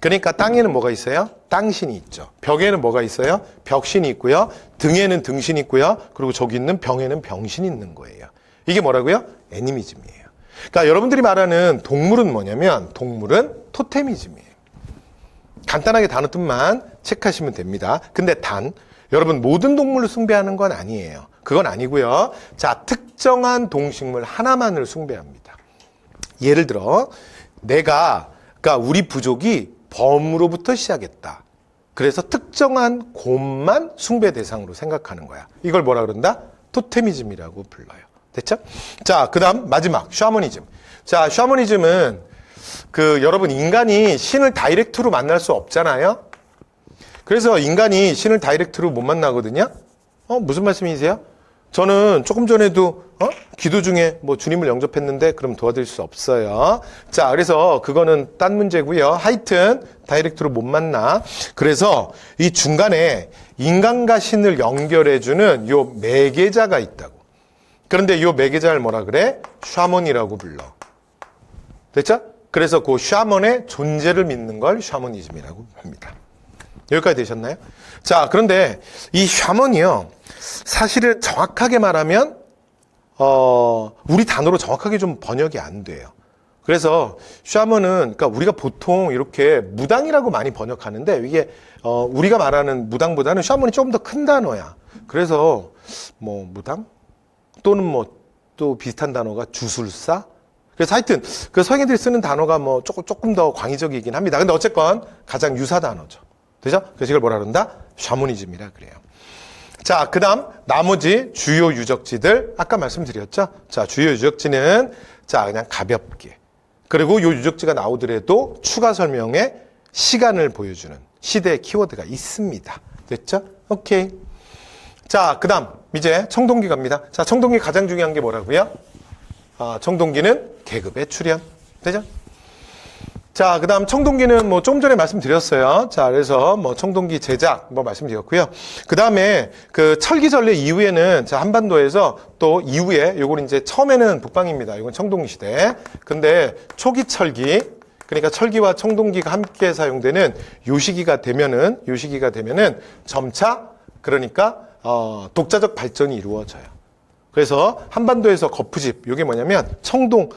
그러니까 땅에는 뭐가 있어요? 땅신이 있죠. 벽에는 뭐가 있어요? 벽신이 있고요. 등에는 등신이 있고요. 그리고 저기 있는 병에는 병신이 있는 거예요. 이게 뭐라고요? 애니미즘이에요. 그러니까 여러분들이 말하는 동물은 뭐냐면 동물은 토테미즘이에요. 간단하게 단어 뜻만 체크하시면 됩니다. 근데 여러분 모든 동물을 숭배하는 건 아니에요. 그건 아니고요. 자, 특정한 동식물 하나만을 숭배합니다. 예를 들어 그러니까 우리 부족이 범으로부터 시작했다. 그래서 특정한 곰만 숭배 대상으로 생각하는 거야. 이걸 뭐라 그런다? 토테미즘이라고 불러요. 됐죠? 자, 그 다음 마지막 샤머니즘. 자, 샤머니즘은 여러분 인간이 신을 다이렉트로 만날 수 없잖아요. 그래서 인간이 신을 다이렉트로 못 만나거든요. 무슨 말씀이세요? 저는 조금 전에도 기도 중에 뭐 주님을 영접했는데 그럼 도와드릴 수 없어요. 자, 그래서 그거는 딴 문제고요. 하여튼 다이렉트로 못 만나. 그래서 이 중간에 인간과 신을 연결해주는 요 매개자가 있다고. 그런데 요 매개자를 뭐라 그래? 샤먼이라고 불러. 됐죠? 그래서 그 샤먼의 존재를 믿는 걸 샤머니즘이라고 합니다. 여기까지 되셨나요? 자, 그런데 이 샤먼이요. 사실은 정확하게 말하면 우리 단어로 정확하게 좀 번역이 안 돼요. 그래서 샤먼은 그러니까 우리가 보통 이렇게 무당이라고 많이 번역하는데 이게 우리가 말하는 무당보다는 샤먼이 좀 더 큰 단어야. 그래서 뭐 무당 또는 뭐 또 비슷한 단어가 주술사. 그래서 하여튼 그 서양인들이 쓰는 단어가 뭐 조금 더 광의적이긴 합니다. 근데 어쨌건 가장 유사 단어죠. 되죠? 그래서 이걸 뭐라 그런다? 샤머니즘이라 그래요. 자, 그다음 나머지 주요 유적지들 아까 말씀드렸죠? 자, 주요 유적지는 자, 그냥 가볍게. 그리고 요 유적지가 나오더라도 추가 설명에 시간을 보여주는 시대의 키워드가 있습니다. 됐죠? 오케이. 자, 그다음 이제 청동기 갑니다. 자, 청동기 가장 중요한 게 뭐라고요? 청동기는 계급의 출현. 되죠? 자, 그 다음 청동기는 뭐 좀 전에 말씀드렸어요. 자, 그래서 뭐 청동기 제작 뭐 말씀드렸고요. 그 다음에 그 철기전래 이후에는 자, 한반도에서 또 이후에 요건 이제 처음에는 북방입니다. 이건 청동기 시대. 근데 초기 철기, 그러니까 철기와 청동기가 함께 사용되는 요 시기가 되면은 점차 그러니까 독자적 발전이 이루어져요. 그래서 한반도에서 거푸집, 이게 뭐냐면 청동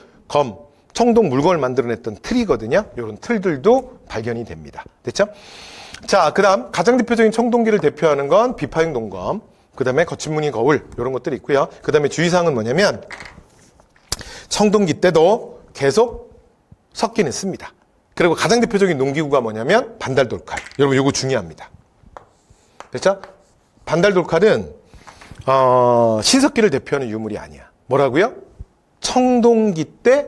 물건을 만들어냈던 틀이거든요. 이런 틀들도 발견이 됩니다. 됐죠? 자, 그 다음 가장 대표적인 청동기를 대표하는 건 비파형 동검, 그 다음에 거친 무늬 거울 이런 것들이 있고요. 그 다음에 주의사항은 뭐냐면 청동기 때도 계속 섞기는 씁니다. 그리고 가장 대표적인 농기구가 뭐냐면 반달돌칼. 여러분 이거 중요합니다. 됐죠? 반달돌칼은 신석기를 대표하는 유물이 아니야. 뭐라고요? 청동기 때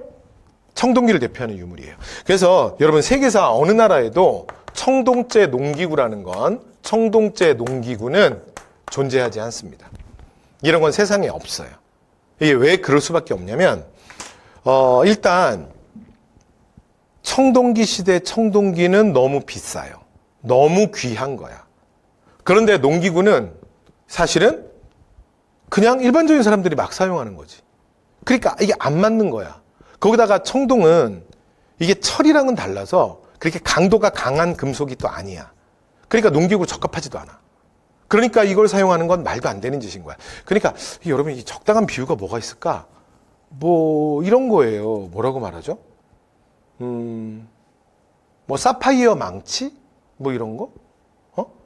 청동기를 대표하는 유물이에요. 그래서 여러분 세계사 어느 나라에도 청동제 농기구는 존재하지 않습니다. 이런 건 세상에 없어요. 이게 왜 그럴 수밖에 없냐면 일단 청동기 시대 청동기는 너무 비싸요. 너무 귀한 거야. 그런데 농기구는 사실은 그냥 일반적인 사람들이 막 사용하는 거지. 그러니까 이게 안 맞는 거야. 거기다가 청동은 이게 철이랑은 달라서 그렇게 강도가 강한 금속이 또 아니야. 그러니까 농기구 적합하지도 않아. 그러니까 이걸 사용하는 건 말도 안 되는 짓인 거야. 그러니까 여러분 이 적당한 비유가 뭐가 있을까? 뭐 이런 거예요. 뭐라고 말하죠? 뭐 사파이어 망치? 뭐 이런 거?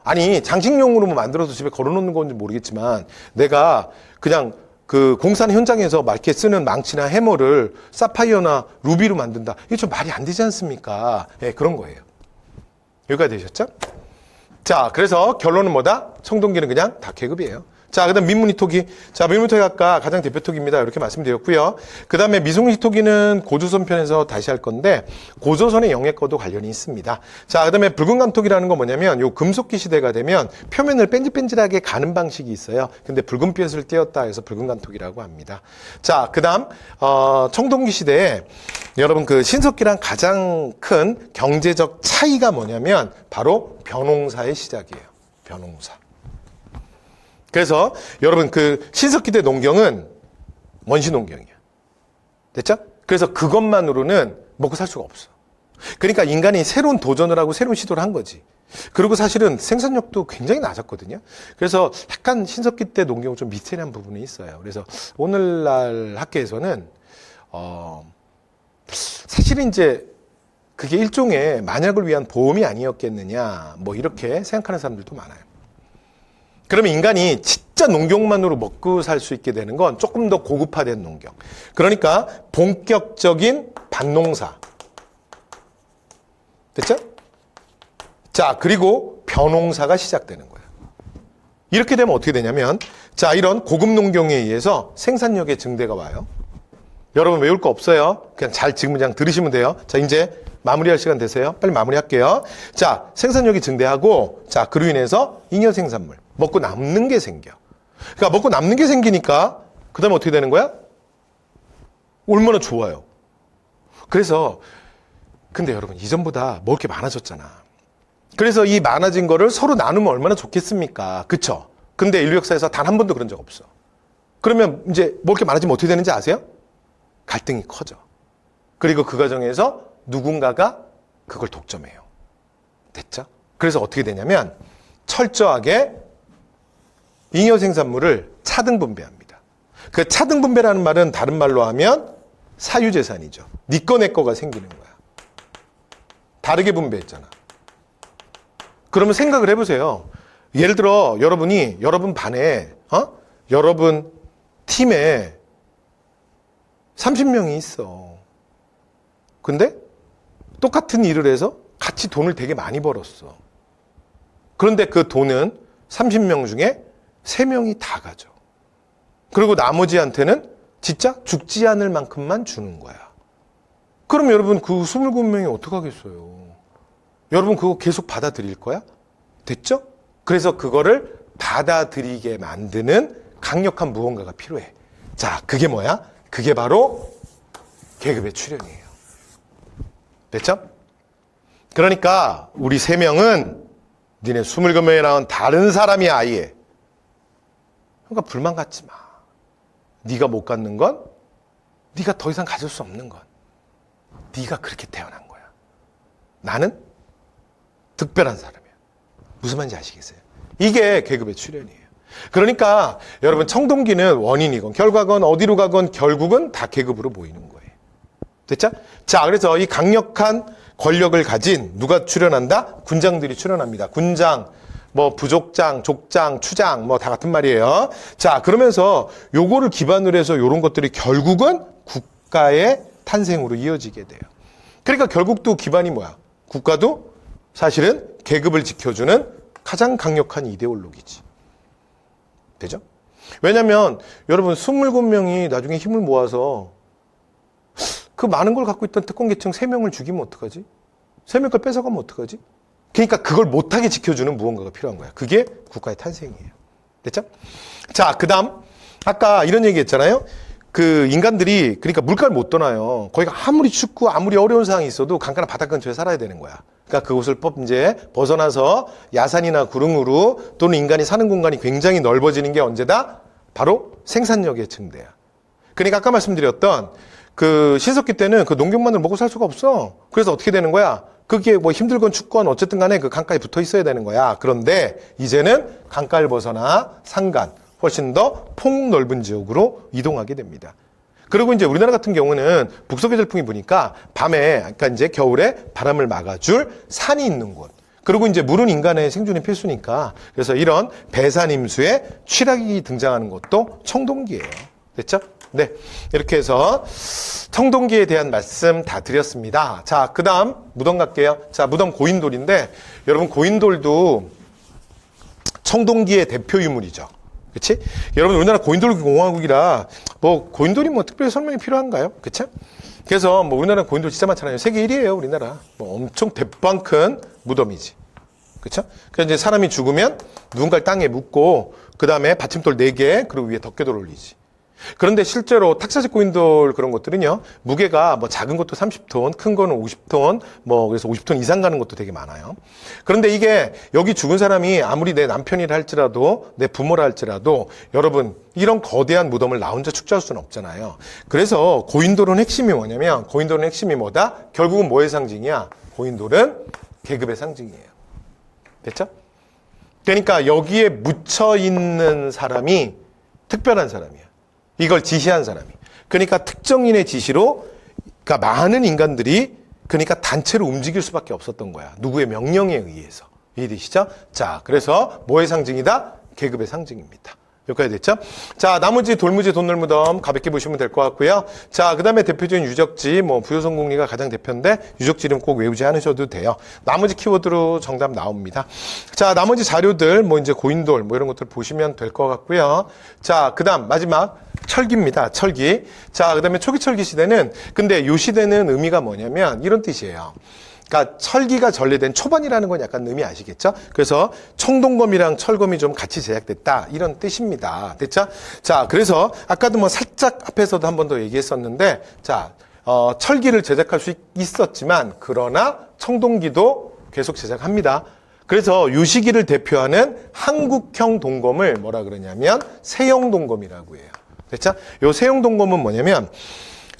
아니 장식용으로 뭐 만들어서 집에 걸어놓는 건지 모르겠지만 내가 그냥 그 공사하는 현장에서 막 이렇게 쓰는 망치나 해머를 사파이어나 루비로 만든다. 이게 좀 말이 안 되지 않습니까? 예, 그런 거예요. 여기까지 되셨죠? 자, 그래서 결론은 뭐다? 청동기는 그냥 다 계급이에요. 자, 그 다음 민무늬 토기. 자, 민무늬 토기 아까 가장 대표 토기입니다. 이렇게 말씀드렸고요. 그 다음에 미송리 토기는 고조선 편에서 다시 할 건데, 고조선의 영예과도 관련이 있습니다. 자, 그 다음에 붉은 감토기라는 건 뭐냐면, 요 금속기 시대가 되면 표면을 뺀질뺀질하게 가는 방식이 있어요. 근데 붉은 빛을 띄었다 해서 붉은 감토기라고 합니다. 자, 그 다음, 청동기 시대에 여러분 그 신석기랑 가장 큰 경제적 차이가 뭐냐면, 바로 벼농사의 시작이에요. 벼농사. 그래서 여러분 그 신석기 때 농경은 원시 농경이야. 됐죠? 그래서 그것만으로는 먹고 살 수가 없어. 그러니까 인간이 새로운 도전을 하고 새로운 시도를 한 거지. 그리고 사실은 생산력도 굉장히 낮았거든요. 그래서 약간 신석기 때 농경은 좀 미스테리한 부분이 있어요. 그래서 오늘날 학계에서는 사실은 이제 그게 일종의 만약을 위한 보험이 아니었겠느냐 뭐 이렇게 생각하는 사람들도 많아요. 그러면 인간이 진짜 농경만으로 먹고 살 수 있게 되는 건 조금 더 고급화된 농경. 그러니까 본격적인 밭농사. 됐죠? 자, 그리고 벼농사가 시작되는 거예요. 이렇게 되면 어떻게 되냐면, 자, 이런 고급 농경에 의해서 생산력의 증대가 와요. 여러분 외울 거 없어요. 그냥 지금 그냥 들으시면 돼요. 자, 이제 마무리할 시간 되세요. 빨리 마무리할게요. 자, 생산력이 증대하고, 자, 그로 인해서 잉여 생산물. 먹고 남는 게 생겨. 그러니까 먹고 남는 게 생기니까 그 다음에 어떻게 되는 거야? 얼마나 좋아요. 그래서 근데 여러분 이전보다 먹을 게 많아졌잖아. 그래서 이 많아진 거를 서로 나누면 얼마나 좋겠습니까? 그쵸? 근데 인류 역사에서 단 한 번도 그런 적 없어. 그러면 이제 먹을 게 많아지면 어떻게 되는지 아세요? 갈등이 커져. 그리고 그 과정에서 누군가가 그걸 독점해요. 됐죠? 그래서 어떻게 되냐면 철저하게 잉여 생산물을 차등 분배합니다. 그 차등 분배라는 말은 다른 말로 하면 사유재산이죠. 네 거, 내 거가 생기는 거야. 다르게 분배했잖아. 그러면 생각을 해보세요. 예를 들어 여러분 반에 여러분 팀에 30명이 있어. 근데 똑같은 일을 해서 같이 돈을 되게 많이 벌었어. 그런데 그 돈은 30명 중에 3명이 다 가져. 그리고 나머지한테는 진짜 죽지 않을 만큼만 주는 거야. 그럼 여러분 그 29명이 어떡하겠어요? 여러분 그거 계속 받아들일 거야? 됐죠? 그래서 그거를 받아들이게 만드는 강력한 무언가가 필요해. 자, 그게 뭐야? 그게 바로 계급의 출현이에요. 됐죠? 그러니까 우리 3명은 니네 27명에 나온 다른 사람이야, 아예. 그러니까 불만 갖지 마. 네가 못 갖는 건 네가 더 이상 가질 수 없는 건 네가 그렇게 태어난 거야. 나는 특별한 사람이야. 무슨 말인지 아시겠어요? 이게 계급의 출현이에요. 그러니까 여러분 청동기는 원인이건 결과건 어디로 가건 결국은 다 계급으로 모이는 거예요. 됐죠? 자, 그래서 이 강력한 권력을 가진 누가 출현한다? 군장들이 출현합니다. 군장, 뭐 부족장, 족장, 추장 뭐 다 같은 말이에요. 자, 그러면서 요거를 기반으로 해서 요런 것들이 결국은 국가의 탄생으로 이어지게 돼요. 그러니까 결국 또 기반이 뭐야? 국가도 사실은 계급을 지켜주는 가장 강력한 이데올로기지. 되죠? 왜냐면 여러분 27명이 나중에 힘을 모아서 그 많은 걸 갖고 있던 특권계층 3명을 죽이면 어떡하지? 3명 걸 뺏어가면 어떡하지? 그러니까 그걸 못하게 지켜주는 무언가가 필요한 거야. 그게 국가의 탄생이에요. 됐죠? 자, 그 다음 아까 이런 얘기 했잖아요. 그 인간들이 그러니까 물가를 못 떠나요. 거기가 아무리 춥고 아무리 어려운 상황이 있어도 강가나 바다 근처에 살아야 되는 거야. 그러니까 그곳을 이제 벗어나서 야산이나 구릉으로 또는 인간이 사는 공간이 굉장히 넓어지는 게 언제다? 바로 생산력의 증대야. 그러니까 아까 말씀드렸던 그 신석기 때는 그 농경만을 먹고 살 수가 없어. 그래서 어떻게 되는 거야? 그게 뭐 힘들건 춥건 어쨌든 간에 그 강가에 붙어 있어야 되는 거야. 그런데 이제는 강가를 벗어나 산간, 훨씬 더 폭넓은 지역으로 이동하게 됩니다. 그리고 이제 우리나라 같은 경우는 북서계 절풍이 부니까 밤에, 그러니까 이제 겨울에 바람을 막아줄 산이 있는 곳. 그리고 이제 물은 인간의 생존이 필수니까 그래서 이런 배산임수의 취락이 등장하는 것도 청동기예요. 됐죠? 네. 이렇게 해서 청동기에 대한 말씀 다 드렸습니다. 자, 그 다음 무덤 갈게요. 자, 무덤 고인돌인데 여러분 고인돌도 청동기의 대표 유물이죠. 그치? 여러분 우리나라 고인돌 공화국이라 뭐 고인돌이 뭐 특별히 설명이 필요한가요? 그치? 그래서 뭐 우리나라 고인돌 진짜 많잖아요. 세계 1위예요, 우리나라. 뭐 엄청 대빵 큰 무덤이지. 그쵸? 그래서 이제 사람이 죽으면 누군가를 땅에 묻고 그 다음에 받침돌 4개 그리고 위에 덮개돌 올리지. 그런데 실제로 탁사직 고인돌 그런 것들은요, 무게가 뭐 작은 것도 30톤, 큰 거는 50톤, 뭐 그래서 50톤 이상 가는 것도 되게 많아요. 그런데 이게 여기 죽은 사람이 아무리 내 남편이라 할지라도, 내 부모라 할지라도, 여러분, 이런 거대한 무덤을 나 혼자 축제할 수는 없잖아요. 그래서 고인돌은 핵심이 뭐냐면, 고인돌은 핵심이 뭐다? 결국은 뭐의 상징이야? 고인돌은 계급의 상징이에요. 됐죠? 그러니까 여기에 묻혀 있는 사람이 특별한 사람이야. 이걸 지시한 사람이. 그러니까 특정인의 지시로 그러니까 많은 인간들이 그러니까 단체로 움직일 수밖에 없었던 거야. 누구의 명령에 의해서. 이해되시죠? 자, 그래서 뭐의 상징이다? 계급의 상징입니다. 여기까지 됐죠? 자, 나머지 돌무지 돈놀무덤 가볍게 보시면 될 것 같고요. 자, 그 다음에 대표적인 유적지, 뭐 부효성공리가 가장 대표인데 유적지 이름 꼭 외우지 않으셔도 돼요. 나머지 키워드로 정답 나옵니다. 자, 나머지 자료들 뭐 이제 고인돌 뭐 이런 것들 보시면 될 것 같고요. 자, 그 다음 마지막 철기입니다. 철기. 자, 그 다음에 초기 철기 시대는 근데 요 시대는 의미가 뭐냐면 이런 뜻이에요. 그러니까 철기가 전래된 초반이라는 건 약간 의미 아시겠죠? 그래서 청동검이랑 철검이 좀 같이 제작됐다 이런 뜻입니다. 됐죠? 자, 그래서 아까도 뭐 살짝 앞에서도 한 번 더 얘기했었는데 자, 철기를 제작할 수 있었지만 그러나 청동기도 계속 제작합니다. 그래서 요 시기를 대표하는 한국형 동검을 뭐라 그러냐면 세형동검이라고 해요. 됐죠? 요 세형동검은 뭐냐면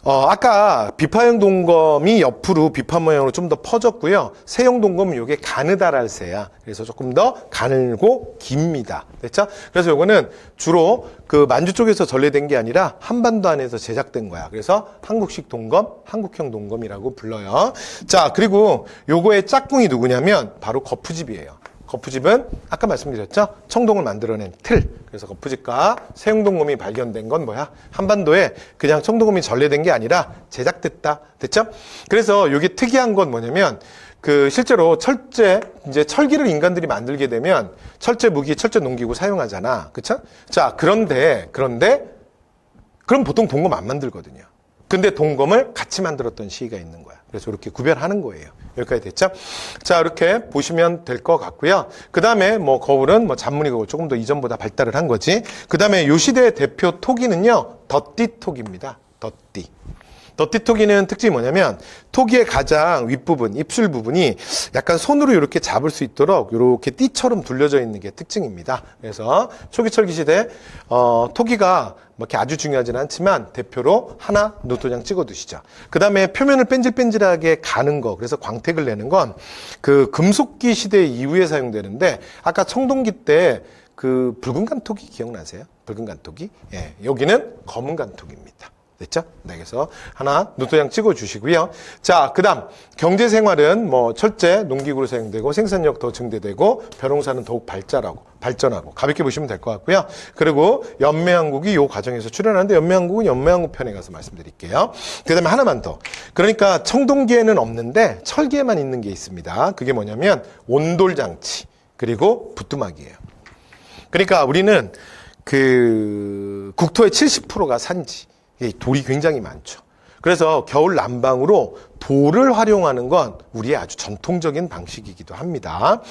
아까 비파형 동검이 옆으로 비파 모양으로 좀 더 퍼졌고요. 세형 동검은 이게 가느다랄 새야. 그래서 조금 더 가늘고 깁니다. 됐죠? 그래서 요거는 주로 그 만주 쪽에서 전래된 게 아니라 한반도 안에서 제작된 거야. 그래서 한국식 동검, 한국형 동검이라고 불러요. 자, 그리고 요거의 짝꿍이 누구냐면 바로 거푸집이에요. 거푸집은 아까 말씀드렸죠? 청동을 만들어낸 틀. 그래서 거푸집과 세형동검이 발견된 건 뭐야? 한반도에 그냥 청동검이 전래된 게 아니라 제작됐다. 됐죠? 그래서 이게 특이한 건 뭐냐면 그 실제로 이제 철기를 인간들이 만들게 되면 철제 무기, 철제 농기구 사용하잖아. 그쵸? 자, 그런데 그럼 보통 동검 안 만들거든요. 근데 동검을 같이 만들었던 시기가 있는 거야. 그래서 이렇게 구별하는 거예요. 여기까지 됐죠? 자, 이렇게 보시면 될 것 같고요. 그 다음에 뭐 거울은 뭐 잔무늬 거울 조금 더 이전보다 발달을 한 거지. 그 다음에 요 시대의 대표 토기는요, 덧띠 토기입니다. 덧띠. 덧띠 토기는 특징이 뭐냐면 토기의 가장 윗부분, 입술 부분이 약간 손으로 이렇게 잡을 수 있도록 이렇게 띠처럼 둘려져 있는 게 특징입니다. 그래서 초기철기 시대 토기가 뭐 이렇게 아주 중요하지는 않지만 대표로 하나 노트장 찍어 두시죠. 그 다음에 표면을 뺀질뺀질하게 가는 거, 그래서 광택을 내는 건 그 금속기 시대 이후에 사용되는데 아까 청동기 때 그 붉은 간토기 기억나세요? 붉은 간토기? 예, 여기는 검은 간토기입니다. 됐죠? 네, 그래서 하나 노트장 찍어 주시고요. 자, 그 다음 경제생활은 뭐 철제, 농기구로 사용되고 생산력 더 증대되고 벼농사는 더욱 발전하고 가볍게 보시면 될 것 같고요. 그리고 연매한국이 요 과정에서 출연하는데 연매한국은 연매한국 편에 가서 말씀드릴게요. 그 다음에 하나만 더. 그러니까 청동기에는 없는데 철기에만 있는 게 있습니다. 그게 뭐냐면 온돌장치 그리고 부뚜막이에요. 그러니까 우리는 그 국토의 70%가 산지. 돌이 굉장히 많죠. 그래서 겨울 난방으로 돌을 활용하는 건 우리의 아주 전통적인 방식이기도 합니다.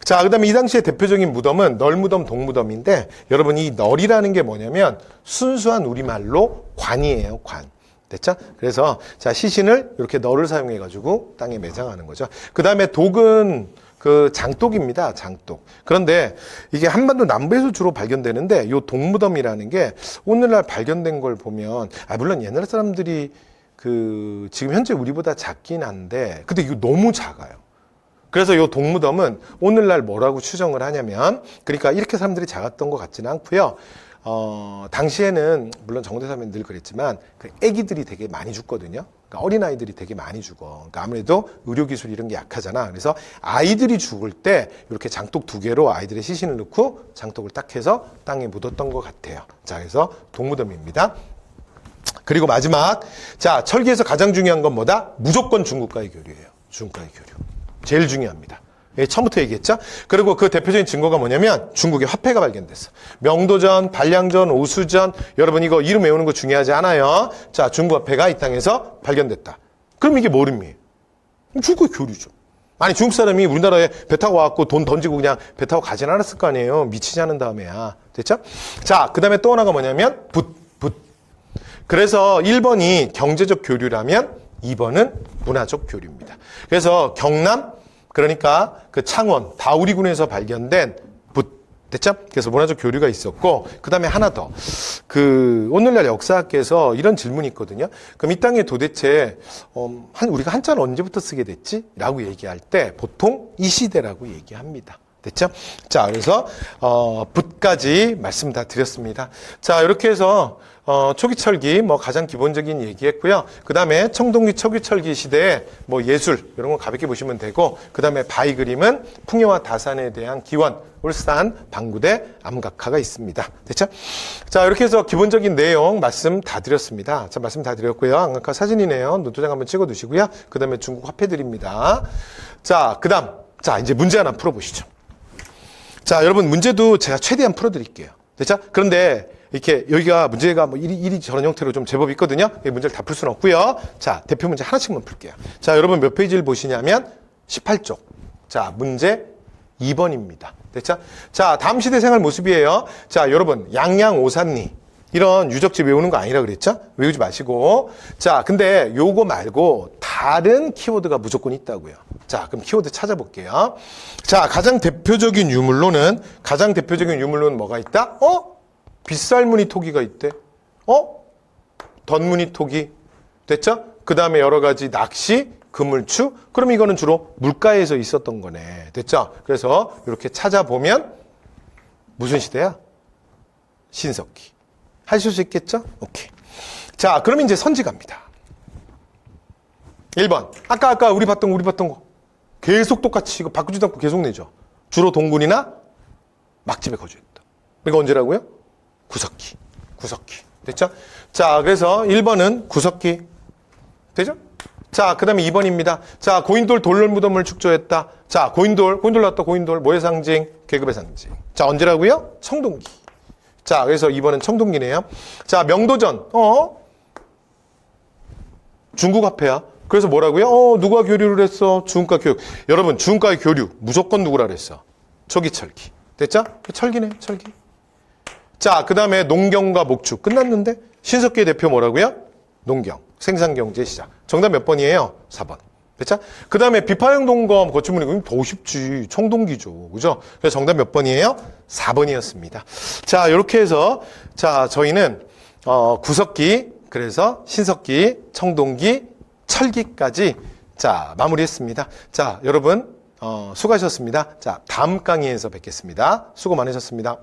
자, 그 다음에 이 당시의 대표적인 무덤은 널무덤, 동무덤인데 여러분 이 널이라는 게 뭐냐면 순수한 우리말로 관이에요, 관. 됐죠? 그래서 자, 시신을 이렇게 널을 사용해 가지고 땅에 매장하는 거죠. 그 다음에 독은 그 장독입니다. 장독. 그런데 이게 한반도 남부에서 주로 발견되는데 요 동무덤이라는 게 오늘날 발견된 걸 보면 물론 옛날 사람들이 그 지금 현재 우리보다 작긴 한데 근데 이거 너무 작아요. 그래서 요 동무덤은 오늘날 뭐라고 추정을 하냐면 그러니까 이렇게 사람들이 작았던 것 같지는 않고요. 당시에는 물론 정대사면 늘 그랬지만 그 아기들이 되게 많이 죽거든요. 그러니까 어린아이들이 되게 많이 죽어. 그러니까 아무래도 의료기술 이런 게 약하잖아. 그래서 아이들이 죽을 때 이렇게 장독 2개로 아이들의 시신을 넣고 장독을 딱 해서 땅에 묻었던 것 같아요. 자, 그래서 동무덤입니다. 그리고 마지막, 자, 철기에서 가장 중요한 건 뭐다? 무조건 중국과의 교류예요. 중국과의 교류. 제일 중요합니다. 예, 처음부터 얘기했죠? 그리고 그 대표적인 증거가 뭐냐면 중국의 화폐가 발견됐어. 명도전, 반량전, 오수전, 여러분 이거 이름 외우는 거 중요하지 않아요. 자, 중국 화폐가 이 땅에서 발견됐다. 그럼 이게 뭘 의미해요? 중국의 교류죠. 아니 중국 사람이 우리나라에 배 타고 와갖고 돈 던지고 그냥 배 타고 가진 않았을 거 아니에요. 미치지 않은 다음에야. 됐죠? 자, 그 다음에 또 하나가 뭐냐면 붓. 그래서 1번이 경제적 교류라면 2번은 문화적 교류입니다. 그래서 경남 그러니까 그 창원 다우리군에서 발견된 붓 됐죠? 그래서 문화적 교류가 있었고 그 다음에 하나 더 그 오늘날 역사학계에서 이런 질문이 있거든요. 그럼 이 땅에 도대체 우리가 한자를 언제부터 쓰게 됐지? 라고 얘기할 때 보통 이 시대라고 얘기합니다. 됐죠? 자, 그래서 붓까지 말씀 다 드렸습니다. 자, 이렇게 해서 초기철기 뭐 가장 기본적인 얘기했고요. 그 다음에 청동기 초기철기 시대에 뭐 예술 이런 거 가볍게 보시면 되고 그 다음에 바위 그림은 풍요와 다산에 대한 기원, 울산, 방구대, 암각화가 있습니다. 됐죠? 자, 이렇게 해서 기본적인 내용 말씀 다 드렸습니다. 자, 말씀 다 드렸고요. 암각화 사진이네요. 노트장 한번 찍어 두시고요. 그 다음에 중국 화폐들입니다. 자, 그 다음 자, 이제 문제 하나 풀어보시죠. 자, 여러분 문제도 제가 최대한 풀어드릴게요. 됐죠? 그런데 이렇게 여기가 문제가 뭐 이리 저런 형태로 좀 제법 있거든요. 문제를 다 풀 수는 없고요. 자, 대표 문제 하나씩만 풀게요. 자, 여러분 몇 페이지를 보시냐면 18쪽. 자, 문제 2번입니다. 됐죠? 자, 다음 시대 생활 모습이에요. 자, 여러분 양양 오산리 이런 유적지 외우는 거 아니라 그랬죠? 외우지 마시고. 자, 근데 요거 말고 다른 키워드가 무조건 있다고요. 자, 그럼 키워드 찾아볼게요. 자, 가장 대표적인 유물로는 뭐가 있다? 빗살무늬 토기가 있대. 덧무늬 토기. 됐죠? 그 다음에 여러 가지 낚시, 그물추. 그럼 이거는 주로 물가에서 있었던 거네. 됐죠? 그래서 이렇게 찾아보면 무슨 시대야? 신석기. 하실 수 있겠죠? 오케이. 자, 그럼 이제 선지 갑니다. 1번. 아까 우리 봤던 거. 계속 똑같이 이거 바꾸지도 않고 계속 내죠. 주로 동굴이나 막집에 거주했다. 이거 언제라고요? 구석기. 됐죠? 자, 그래서 1번은 구석기. 되죠? 자, 그 다음에 2번입니다. 자, 고인돌 돌무덤을 축조했다. 자, 고인돌 나왔다. 고인돌. 뭐의 상징? 계급의 상징. 자, 언제라고요? 청동기. 자, 그래서 2번은 청동기네요. 자, 명도전. 중국 화폐야. 그래서 뭐라고요? 누가 교류를 했어? 중국과 교육. 여러분, 중국과의 교류. 무조건 누구라 그랬어? 초기철기. 됐죠? 철기네, 철기. 자, 그 다음에 농경과 목축. 끝났는데? 신석기의 대표 뭐라고요? 농경. 생산경제 시작. 정답 몇 번이에요? 4번. 됐죠? 그 다음에 비파형 동검 거치문이 더 쉽지. 청동기죠. 그죠? 그래서 정답 몇 번이에요? 4번이었습니다. 자, 이렇게 해서, 자, 저희는, 구석기, 그래서 신석기, 청동기, 철기까지, 자, 마무리했습니다. 자, 여러분, 수고하셨습니다. 자, 다음 강의에서 뵙겠습니다. 수고 많으셨습니다.